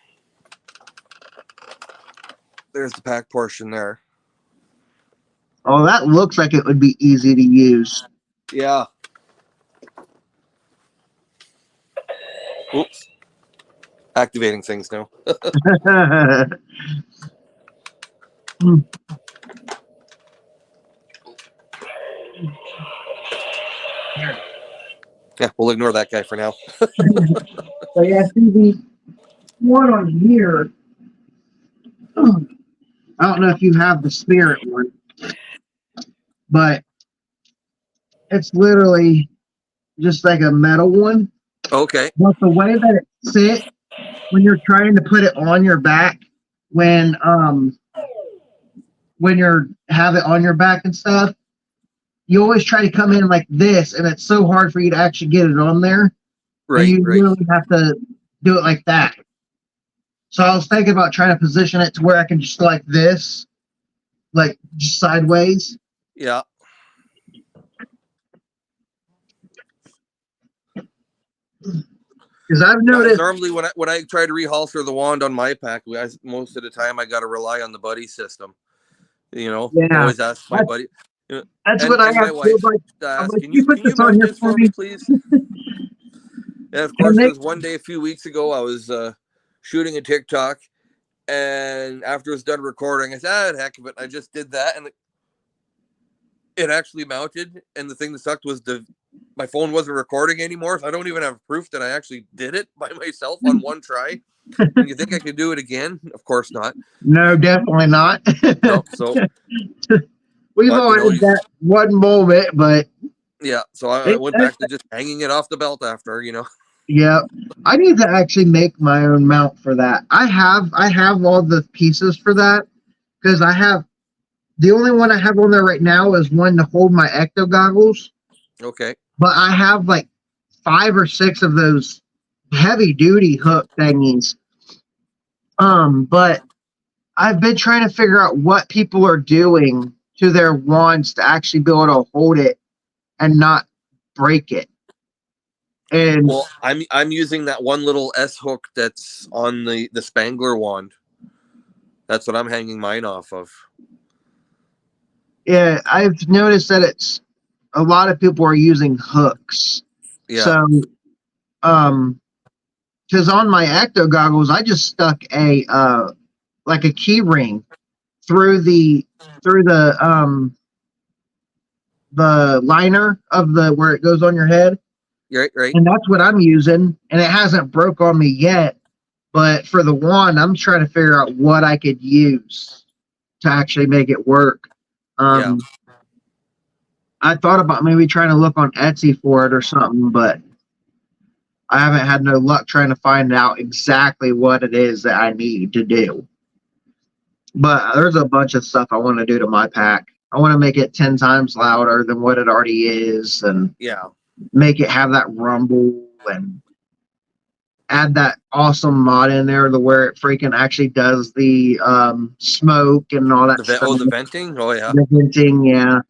there's the pack portion there. Oh, that looks like it would be easy to use. Yeah. Oops. Activating things now. Yeah, we'll ignore that guy for now. So yeah, see the one on here. I don't know if you have the spirit one, but it's literally just like a metal one. Okay. But the way that it sits when you're trying to put it on your back, when you're have it on your back and stuff, you always try to come in like this, and it's so hard for you to actually get it on there. Right. And you really have to do it like that. So I was thinking about trying to position it to where I can just like this, like just sideways. Yeah. Because I've noticed normally when I try to reholster the wand on my pack, most of the time I got to rely on the buddy system. You know, I always ask my buddy. That's what I have. Wife ask, can you mount this for me, please? And of course, there's one day a few weeks ago I was shooting a TikTok, and after it's done recording, I said, heck of it, I just did that, and it actually mounted. And the thing that sucked was my phone wasn't recording anymore, so I don't even have proof that I actually did it by myself on one try. And you think I could do it again? Of course not. No, definitely not. No, so we've all had that one moment, but yeah, so I went back to just hanging it off the belt after, Yeah, I need to actually make my own mount for that. I have all the pieces for that because the only one I have on there right now is one to hold my ecto goggles. Okay. But I have like 5 or 6 of those heavy duty hook thingies. But I've been trying to figure out what people are doing to their wands to actually be able to hold it and not break it. And well, I'm using that one little S hook that's on the Spangler wand. That's what I'm hanging mine off of. Yeah, I've noticed that it's a lot of people are using hooks. Yeah. So, because on my ecto goggles, I just stuck a like a key ring through the liner of the where it goes on your head. Right. And that's what I'm using, and it hasn't broke on me yet. But for the wand, I'm trying to figure out what I could use. to actually make it work. Yeah. I thought about maybe trying to look on Etsy for it or something, but I haven't had no luck trying to find out exactly what it is that I need to do. But there's a bunch of stuff I want to do to my pack. I want to make it 10 times louder than what it already is and Yeah. make it have that rumble and add that awesome mod in there to where it freaking actually does the smoke and all that stuff. The venting. Oh yeah. The venting, yeah.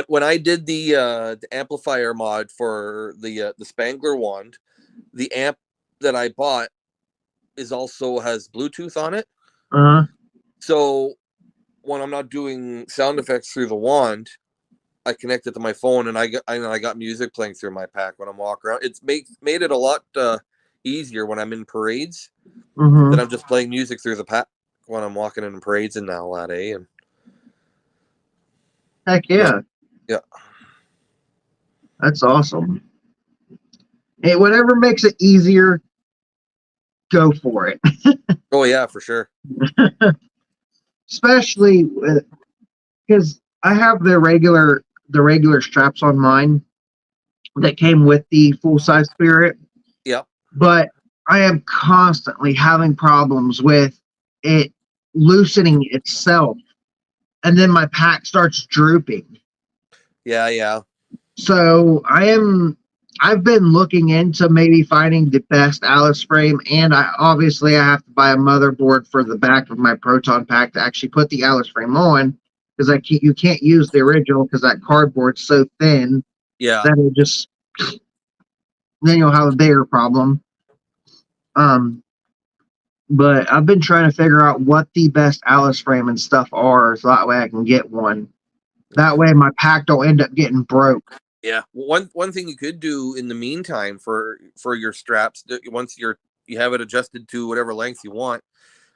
When I did the amplifier mod for the Spangler wand, the amp that I bought is also has Bluetooth on it. Uh-huh. So when I'm not doing sound effects through the wand, I connect it to my phone, and I got music playing through my pack when I'm walking around. It's made it a lot easier when I'm in parades. Mm-hmm. That I'm just playing music through the pack when I'm walking in parades and all that, eh? And Heck yeah. Yeah. That's awesome. Hey, whatever makes it easier, go for it. Oh yeah, for sure. Especially because I have the regular straps on mine that came with the full size Spirit. Yep. But I am constantly having problems with it loosening itself, and then my pack starts drooping. Yeah. So I've been looking into maybe finding the best Alice frame, and I have to buy a motherboard for the back of my Proton pack to actually put the Alice frame on, because you can't use the original because that cardboard's so thin Yeah. that it just, then you'll have a bigger problem. But I've been trying to figure out what the best Alice frame and stuff are, so that way I can get one. That way my pack don't end up getting broke. Yeah. One thing you could do in the meantime for your straps, once you have it adjusted to whatever length you want,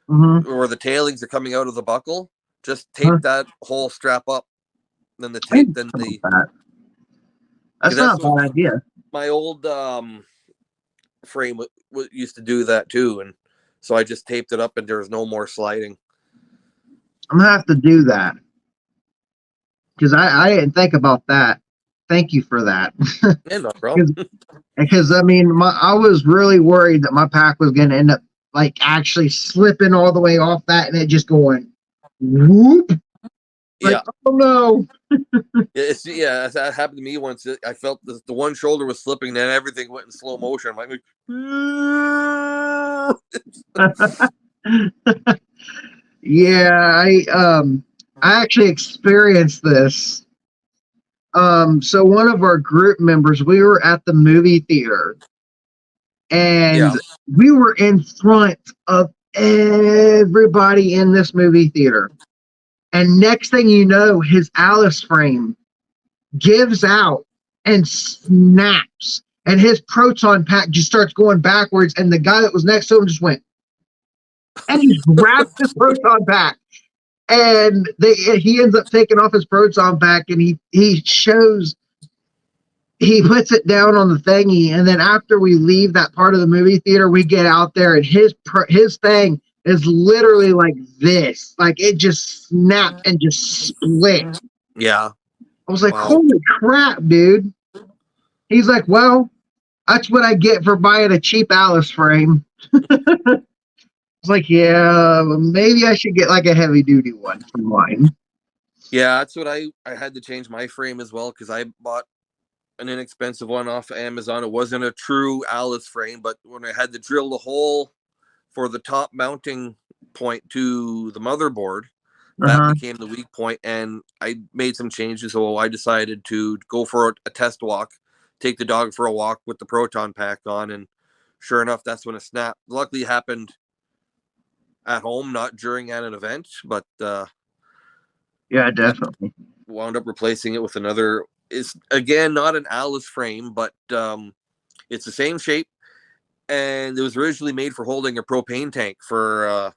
Mm-hmm. or the tailings are coming out of the buckle, just tape that whole strap up. Then the I tape, didn't then think the about that. That's not a what bad idea. my old frame used to do that too, and so I just taped it up, and there was no more sliding. I'm gonna have to do that because I didn't think about that. Thank you for that. Yeah, no problem. Because I mean, I was really worried that my pack was gonna end up like actually slipping all the way off that, and it just going whoop. Like, Yeah. oh no. Yeah, that happened to me once. I felt the one shoulder was slipping, then everything went in slow motion. I'm like, Yeah, I actually experienced this. So one of our group members, we were at the movie theater, and yeah, we were in front of everybody in this movie theater. And next thing you know, his Alice frame gives out and snaps, and his proton pack just starts going backwards. And the guy that was next to him just went and he grabbed his proton pack. And he ends up taking off his proton pack, and he puts it down on the thingy, and then after we leave that part of the movie theater, we get out there, and his thing is literally like this, like it just snapped and just split. yeah. I was like, Wow. holy crap, dude. He's like, well, that's what I get for buying a cheap Alice frame. I was like, yeah, maybe I should get like a heavy duty one for mine. Yeah, that's what I had to change my frame as well, because I bought an inexpensive one off of Amazon. It wasn't a true Alice frame, but when I had to drill the hole for the top mounting point to the motherboard, that became the weak point, and I made some changes. So I decided to go for a test walk, take the dog for a walk with the proton pack on, and sure enough, that's when it snapped. Luckily, it happened at home, not during an event, but Yeah, definitely. wound up replacing it with another. It's again not an Alice frame, but it's the same shape, and it was originally made for holding a propane tank for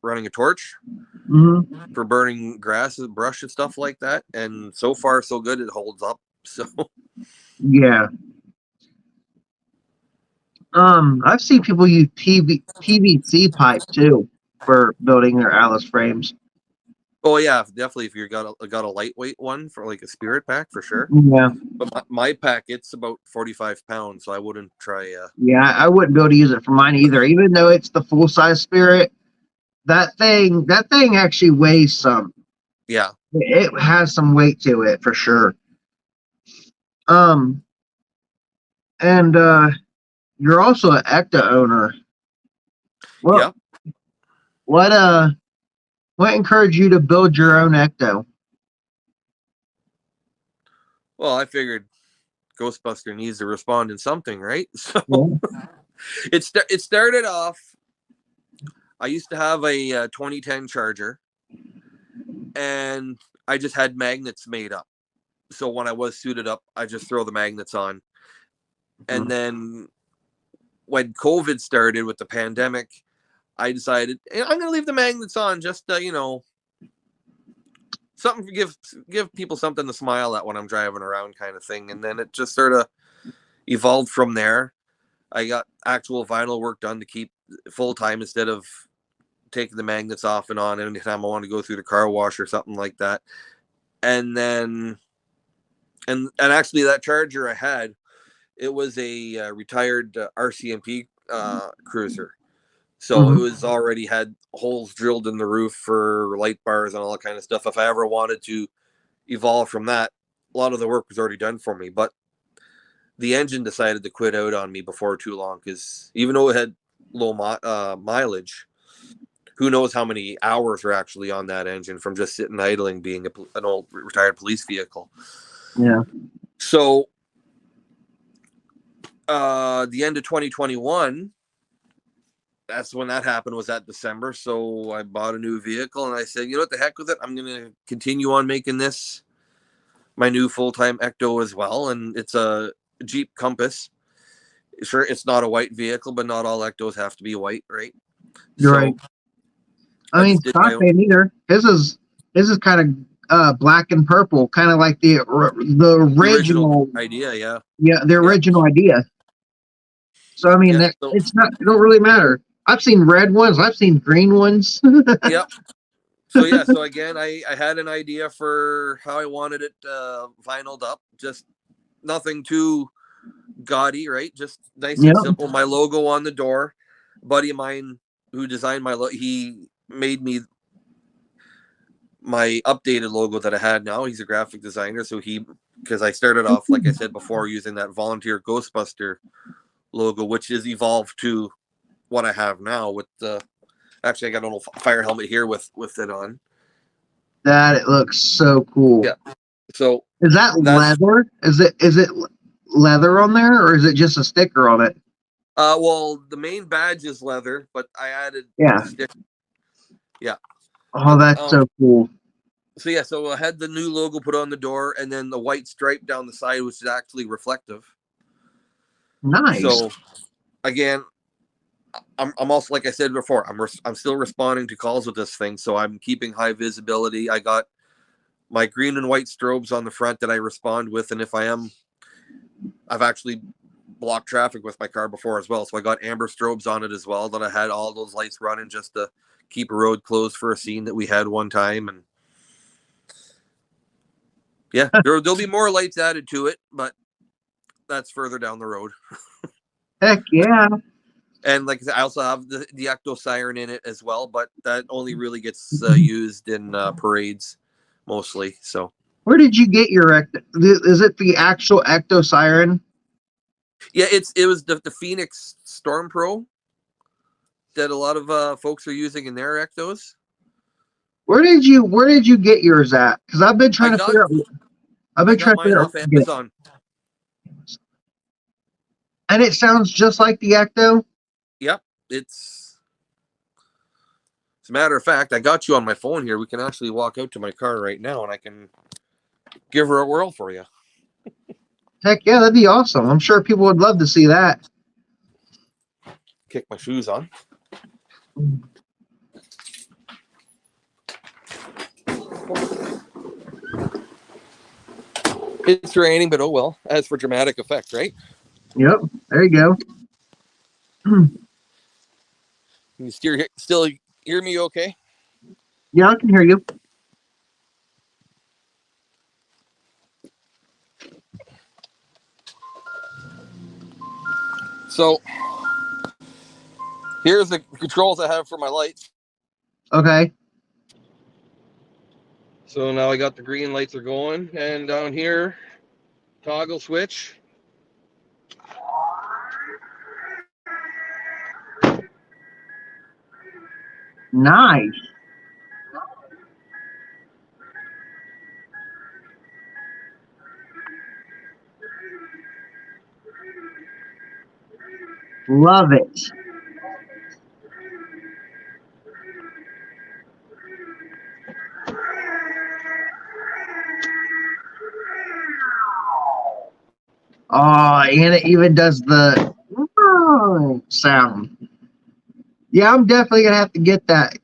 running a torch, for burning grass and brush and stuff like that. And so far, so good. It holds up. So Yeah. I've seen people use PVC pipe too. for building their Alice frames. Oh yeah, definitely. If you got a lightweight one for like a spirit pack for sure. Yeah, But my pack, it's about 45 pounds, so I wouldn't try. yeah, I wouldn't be able to use it for mine either. Even though it's the full size spirit, that thing actually weighs some. Yeah, It has some weight to it for sure. Um, and you're also an Ecta owner. What yeah. what uh what encouraged you to build your own Ecto? Well, I figured Ghostbuster needs to respond in something, right? So Yeah. it started off. I used to have a 2010 Charger, and I just had magnets made up. So when I was suited up, I just throw the magnets on. And then when COVID started with the pandemic, I decided I'm going to leave the magnets on just something to give people something to smile at when I'm driving around, kind of thing. And then it just sort of evolved from there. I got actual vinyl work done to keep full time instead of taking the magnets off and on anytime I want to go through the car wash or something like that. And then and actually that Charger I had, it was a retired RCMP cruiser. So it Mhm. was already had holes drilled in the roof for light bars and all that kind of stuff. If I ever wanted to evolve from that, a lot of the work was already done for me. But the engine decided to quit out on me before too long, because even though it had low mileage, who knows how many hours were actually on that engine from just sitting idling, being an old retired police vehicle. Yeah. So the end of 2021, that's when that happened, was that December. So I bought a new vehicle and I said, you know what, the heck with it. I'm going to continue on making this my new full-time Ecto as well. And it's a Jeep Compass. Sure, it's not a white vehicle, but not all Ectos have to be white, right? You're right. So I I mean, just did my Scott own. ain't either. His is kind of black and purple, kind of like the The original original. idea, yeah. Yeah, the Yeah. original idea. So I mean, Yeah. that So it's not. It don't really matter. I've seen red ones. I've seen green ones. yeah. So yeah, so again, I had an idea for how I wanted it vinyled up. Just nothing too gaudy, right? Just nice Yeah. and simple. My logo on the door. A buddy of mine who designed my he made me my updated logo that I had now. He's a graphic designer, so because I started off, like I said before, using that volunteer Ghostbuster logo, which is evolved to what I have now with the. Actually, I got a little fire helmet here with it on. That it looks so cool. Yeah. So Is that that's leather? Is it leather on there, or is it just a sticker on it? well, the main badge is leather, but I added Yeah. the sticker. Yeah. Oh, But that's so cool. so yeah, so I had the new logo put on the door, and then the white stripe down the side, which is actually reflective. Nice. So again, I'm also, like I said before, I'm still responding to calls with this thing, so I'm keeping high visibility. I got my green and white strobes on the front that I respond with, and I've actually blocked traffic with my car before as well, so I got amber strobes on it as well, that I had all those lights running just to keep a road closed for a scene that we had one time. And yeah, there'll be more lights added to it, but that's further down the road. Heck yeah. And like I said, I also have the Ecto Siren in it as well, but that only really gets used in parades mostly. So Where did you get your Ecto? Is it the actual Ecto Siren? yeah, it was the Phoenix Storm Pro that a lot of folks are using in their Ectos. Where did you get yours at? Because I've been I trying to got figure out. I've I been got trying to mine figure out off where to get it. Amazon. And it sounds just like the Ecto. Yep, it's as a matter of fact, I got you on my phone here. We can actually walk out to my car right now, and I can give her a whirl for you. Heck yeah, that'd be awesome. I'm sure people would love to see that. Kick my shoes on. It's raining, but oh well. As for dramatic effect, right? Yep, there you go. You still hear me okay? Yeah, I can hear you. So here's the controls I have for my lights. Okay. So now I got the green lights are going, and down here, toggle switch. Nice. Love it. Oh, and it even does the sound. Yeah, I'm definitely gonna have to get that.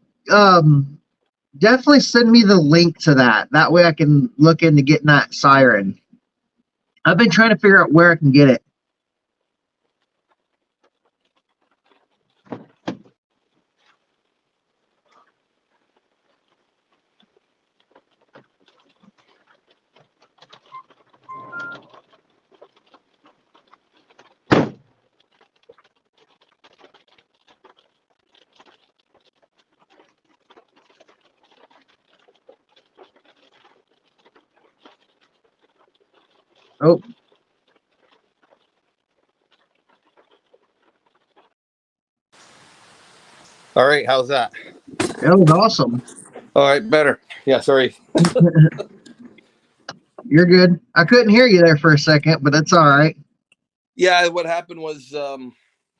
Definitely send me the link to that. That way I can look into getting that siren. I've been trying to figure out where I can get it. Oh, All right, how's that? that was awesome. All right, better. Yeah, sorry. You're good. I couldn't hear you there for a second, but that's all right. Yeah, what happened was the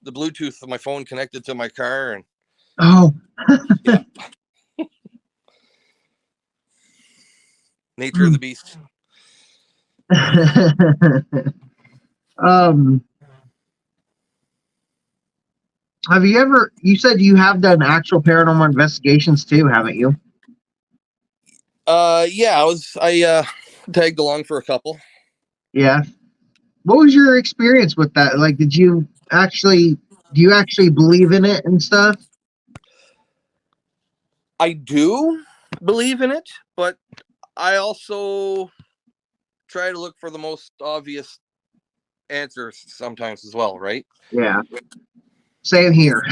Bluetooth of my phone connected to my car, and Oh, yeah, nature of the beast. um, have you ever? You said you have done actual paranormal investigations too, haven't you? Yeah, I tagged along for a couple. Yeah. What was your experience with that? Like, did you actually? Do you actually believe in it and stuff? I do believe in it, but I also try to look for the most obvious answers sometimes as well, right? Yeah. Same here.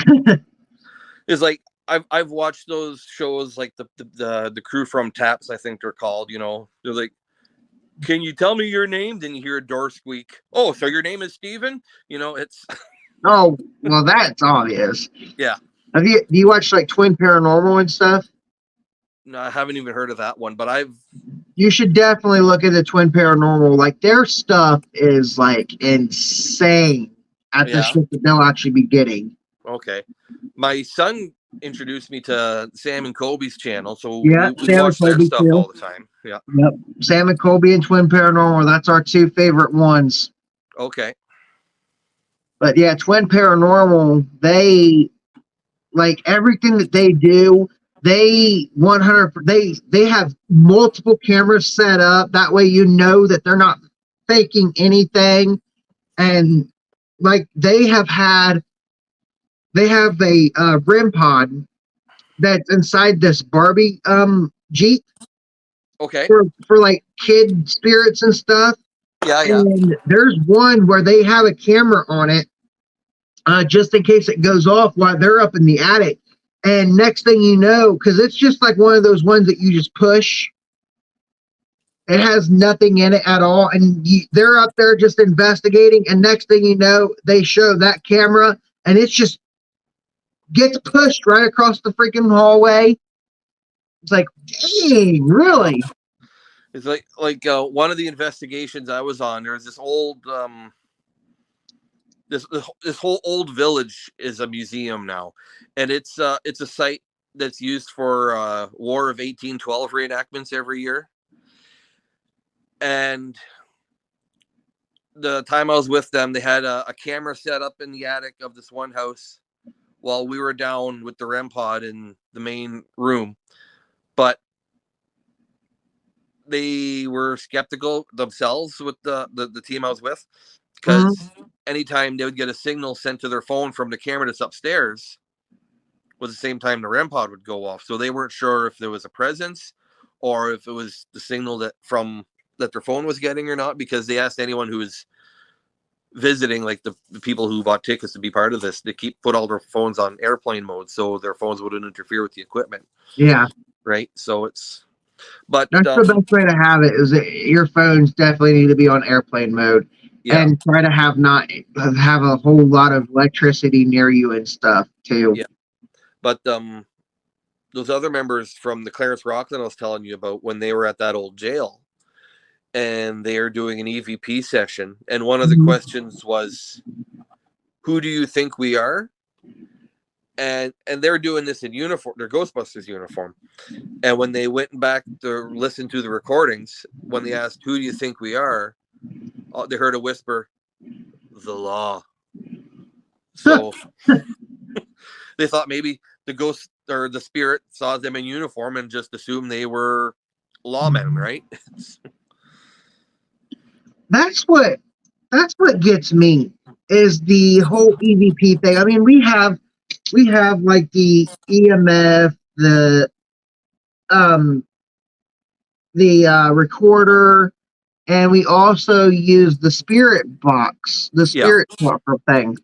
Is like I've watched those shows like the crew from Taps, I think they're called. You know, they're like, "Can you tell me your name?" Then you hear a door squeak. Oh, so your name is Steven? You know, it's Oh, well, that's obvious. yeah. Do you watch like Twin Paranormal and stuff? No, I haven't even heard of that one, but I've You should definitely look into Twin Paranormal. Like their stuff is like insane at the yeah. shit that they'll actually be getting. Okay. My son introduced me to Sam and Kobe's channel, so Yeah, we Sam and watch their Colby stuff too. all the time. Yeah. Yep. Sam and Colby and Twin Paranormal. That's our two favorite ones. Okay. But yeah, Twin Paranormal, they like everything that they do, they 100 they have multiple cameras set up. That way you know that they're not faking anything. And like they have a REM pod that's inside this Barbie Jeep Okay. for like kid spirits and stuff. Yeah. Yeah. And there's one where they have a camera on it just in case it goes off while they're up in the attic. And next thing you know, because it's just like one of those ones that you just push, it has nothing in it at all. And they're up there just investigating. And next thing you know, they show that camera and it's just gets pushed right across the freaking hallway. It's like, dang, Wow. really? It's like one of the investigations I was on. There's this old this whole old village is a museum now, and it's a site that's used for War of 1812 reenactments every year. And the time I was with them, they had a camera set up in the attic of this one house while we were down with the REM pod in the main room. But they were skeptical themselves with the team I was with, because Mm-hmm. anytime they would get a signal sent to their phone from the camera that's upstairs, was the same time the REM pod would go off. So they weren't sure if there was a presence or if it was the signal that their phone was getting or not, because they asked anyone who was visiting, like the people who bought tickets to be part of this, to put all their phones on airplane mode so their phones wouldn't interfere with the equipment. Yeah. Right. So but That's the best way to have it. Is that your phones definitely need to be on airplane mode, yeah, and try to not have a whole lot of electricity near you and stuff too. yeah. But those other members from the Clarence Rockland I was telling you about, when they were at that old jail, and they are doing an EVP session, and one of the questions was, "Who do you think we are?" And they're doing this in uniform, their Ghostbusters uniform. And when they went back to listen to the recordings, when they asked, "Who do you think we are?" they heard a whisper, "The law." So they thought maybe the ghost or the spirit saw them in uniform and just assumed they were lawmen, right? That's what gets me, is the whole EVP thing. I mean, we have like the EMF, um the recorder, and we also use the spirit box, the Yeah, spirit box thing.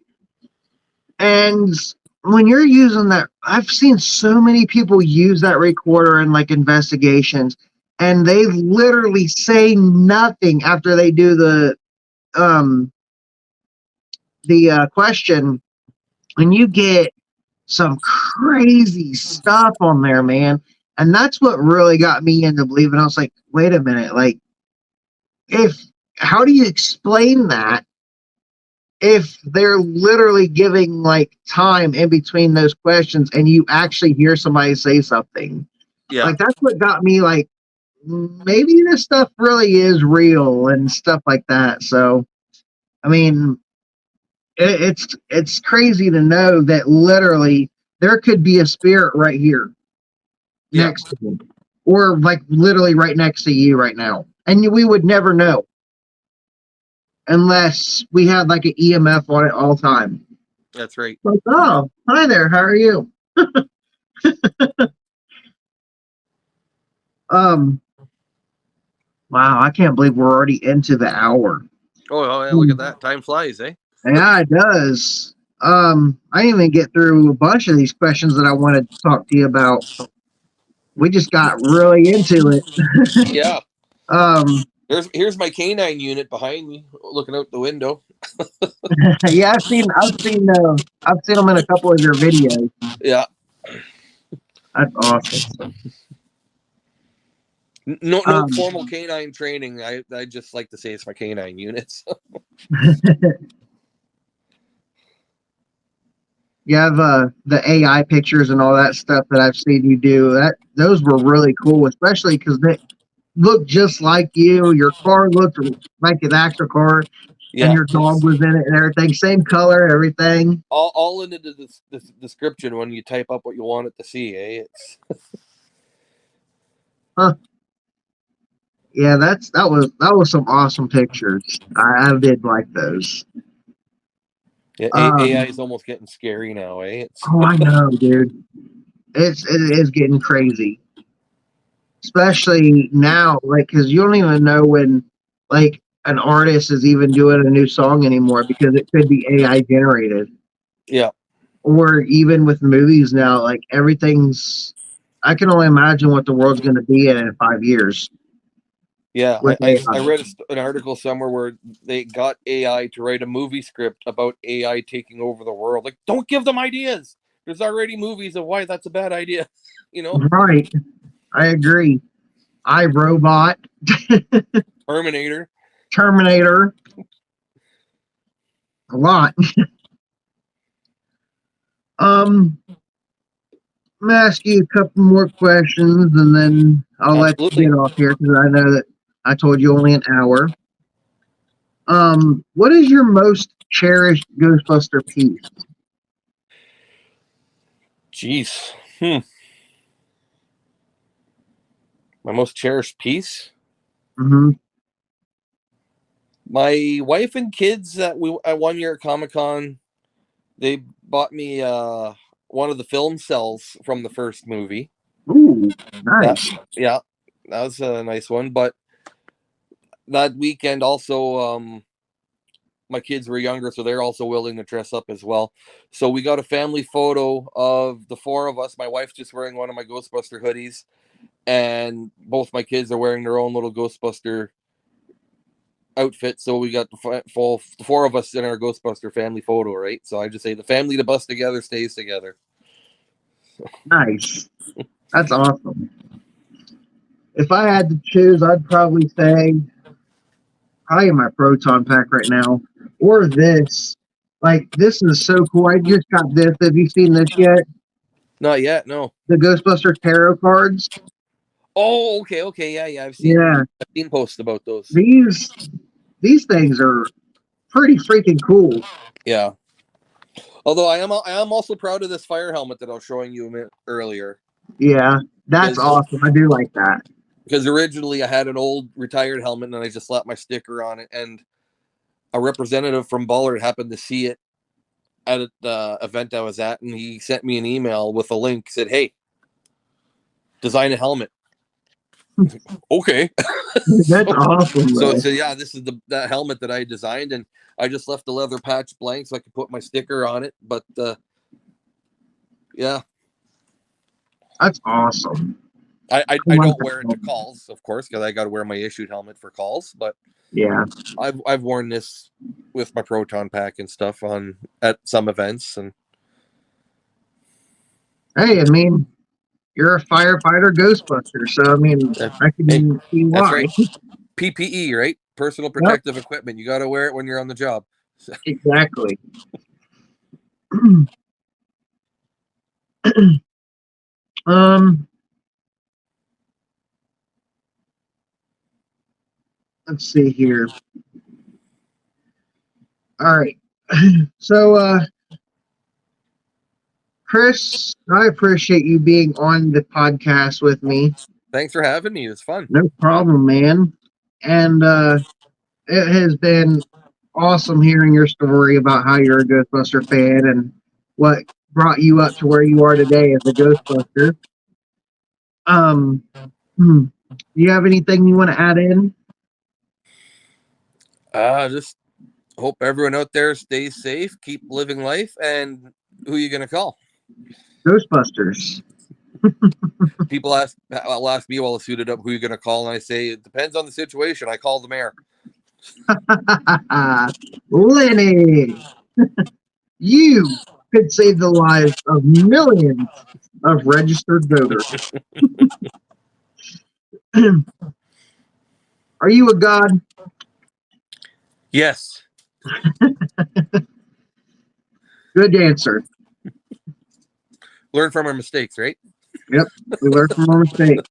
And when you're using that, I've seen so many people use that recorder in like investigations, and they literally say nothing after they do um the question, and you get some crazy stuff on there, man. And that's what really got me into believing. I was like, wait a minute, like, if how do you explain that if they're literally giving like time in between those questions and you actually hear somebody say something? yeah, Like, that's what got me like, maybe this stuff really is real and stuff like that. So I mean, it's crazy to know that literally there could be a spirit right here yeah, next to you, or like literally right next to you right now, and we would never know unless we had like an EMF on it all time. that's right. Like, oh, hi there, how are you? Um, wow, I can't believe we're already into the hour. Oh yeah, look at that. Time flies, eh? Yeah, it does. I didn't even get through a bunch of these questions that I wanted to talk to you about. We just got really into it. Yeah. Um, Here's my canine unit behind me, looking out the window. yeah, I've seen them in a couple of your videos. Yeah. That's awesome. No Um, formal canine training. I just like to say it's my canine units. you have the AI pictures and all that stuff that I've seen you do. Those were really cool, especially because they looked just like you. Your car looked like an actual car, and Yeah. your dog was in it and everything. Same color, everything. All into the description when you type up what you want it to see, eh? It's Huh. Yeah, that was some awesome pictures. I did like those. yeah, AI Um, is almost getting scary now, eh? It's oh, I know, dude. It is getting crazy, especially now, like, because you don't even know when like an artist is even doing a new song anymore because it could be AI generated. yeah. Or even with movies now, like everything's. I can only imagine what the world's going to be in 5 years Yeah, with I AI. read an article somewhere where they got AI to write a movie script about AI taking over the world. Like, don't give them ideas. There's already movies of why that's a bad idea. You know, Right, I agree. I Robot, Terminator. Terminator, a lot. Um, I'm gonna ask you a couple more questions, and then I'll let you Absolutely. get off here because I know that I told you only an hour. What is your most cherished Ghostbuster piece? Jeez. My most cherished piece. Hmm. My wife and kids at 1 year at Comic Con, they bought me one of the film cells from the first movie. Ooh, nice. That was a nice one. But that weekend also, my kids were younger, so they're also willing to dress up as well. So we got a family photo of the four of us. My wife's just wearing one of my Ghostbuster hoodies, and both my kids are wearing their own little Ghostbuster outfit. So we got the four of us in our Ghostbuster family photo, right? So I just say the family to bust together stays together. Nice. That's awesome. If I had to choose, I'd probably say probably my Proton pack right now, or this. Like, this is so cool. I just got this. Have you seen this yet? Not yet, no. The Ghostbuster tarot cards. Oh, okay, yeah. I've seen posts about those. These things are pretty freaking cool. Yeah. Although I am also proud of this fire helmet that I was showing you earlier. Yeah, that's awesome. I do like that. Because originally I had an old retired helmet and I just slapped my sticker on it, and a representative from Ballard happened to see it at the event I was at, and he sent me an email with a link. Said, "Hey, design a helmet." Okay. That's awesome. So yeah, this is that helmet that I designed, and I just left the leather patch blank so I could put my sticker on it. But yeah, that's awesome. I don't wear it to calls, of course, because I got to wear my issued helmet for calls. But yeah, I've worn this with my Proton pack and stuff at some events. And hey, I mean, you're a firefighter Ghostbuster, so I mean, I can see why. That's right. PPE, right? Personal protective equipment. You got to wear it when you're on the job. So. Exactly. Let's see here. All right. So, Chris, I appreciate you being on the podcast with me. Thanks for having me. It was fun. No problem, man. And it has been awesome hearing your story about how you're a Ghostbuster fan and what brought you up to where you are today as a Ghostbuster. Do you have anything you want to add in? Just hope everyone out there stays safe, keep living life, and who are you going to call? Ghostbusters. People will ask me while I suited up who you're going to call, and I say it depends on the situation. I call the mayor. Lenny, you could save the lives of millions of registered voters. Are you a god? Yes. Good answer. Learn from our mistakes, right? Yep, we learn from our mistakes.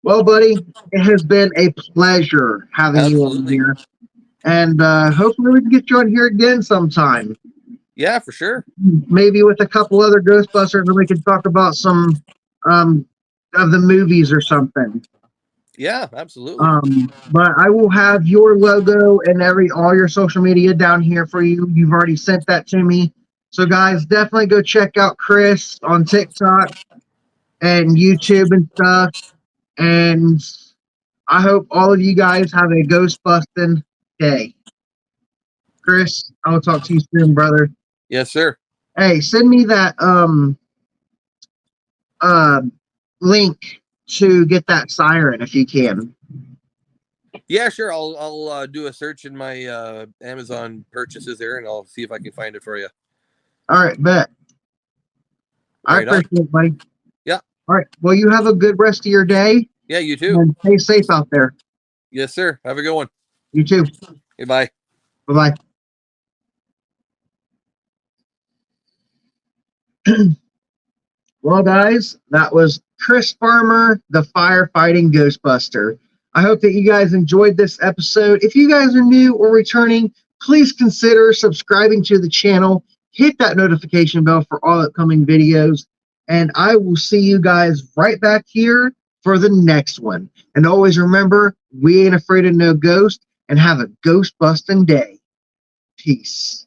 Well, buddy, it has been a pleasure having you on here. And hopefully we can get you on here again sometime. Yeah, for sure. Maybe with a couple other Ghostbusters, and we can talk about some of the movies or something. Yeah, absolutely. But I will have your logo and all your social media down here for you. You've already sent that to me. So guys, definitely go check out Chris on TikTok and YouTube and stuff. And I hope all of you guys have a Ghostbusting day. Chris, I'll talk to you soon, brother. Yes, sir. Hey, send me that link to get that siren if you can. Yeah, sure. I'll do a search in my Amazon purchases there, and I'll see if I can find it for you. All right, bet. I appreciate it, buddy. Yeah. All right. Well, you have a good rest of your day. Yeah, you too. And stay safe out there. Yes, sir. Have a good one. You too. Goodbye. Bye-bye. Well, guys, that was Chris Farmer, the firefighting Ghostbuster. I hope that you guys enjoyed this episode. If you guys are new or returning, please consider subscribing to the channel. Hit that notification bell for all upcoming videos. And I will see you guys right back here for the next one. And always remember, we ain't afraid of no ghost, and have a ghost busting day. Peace.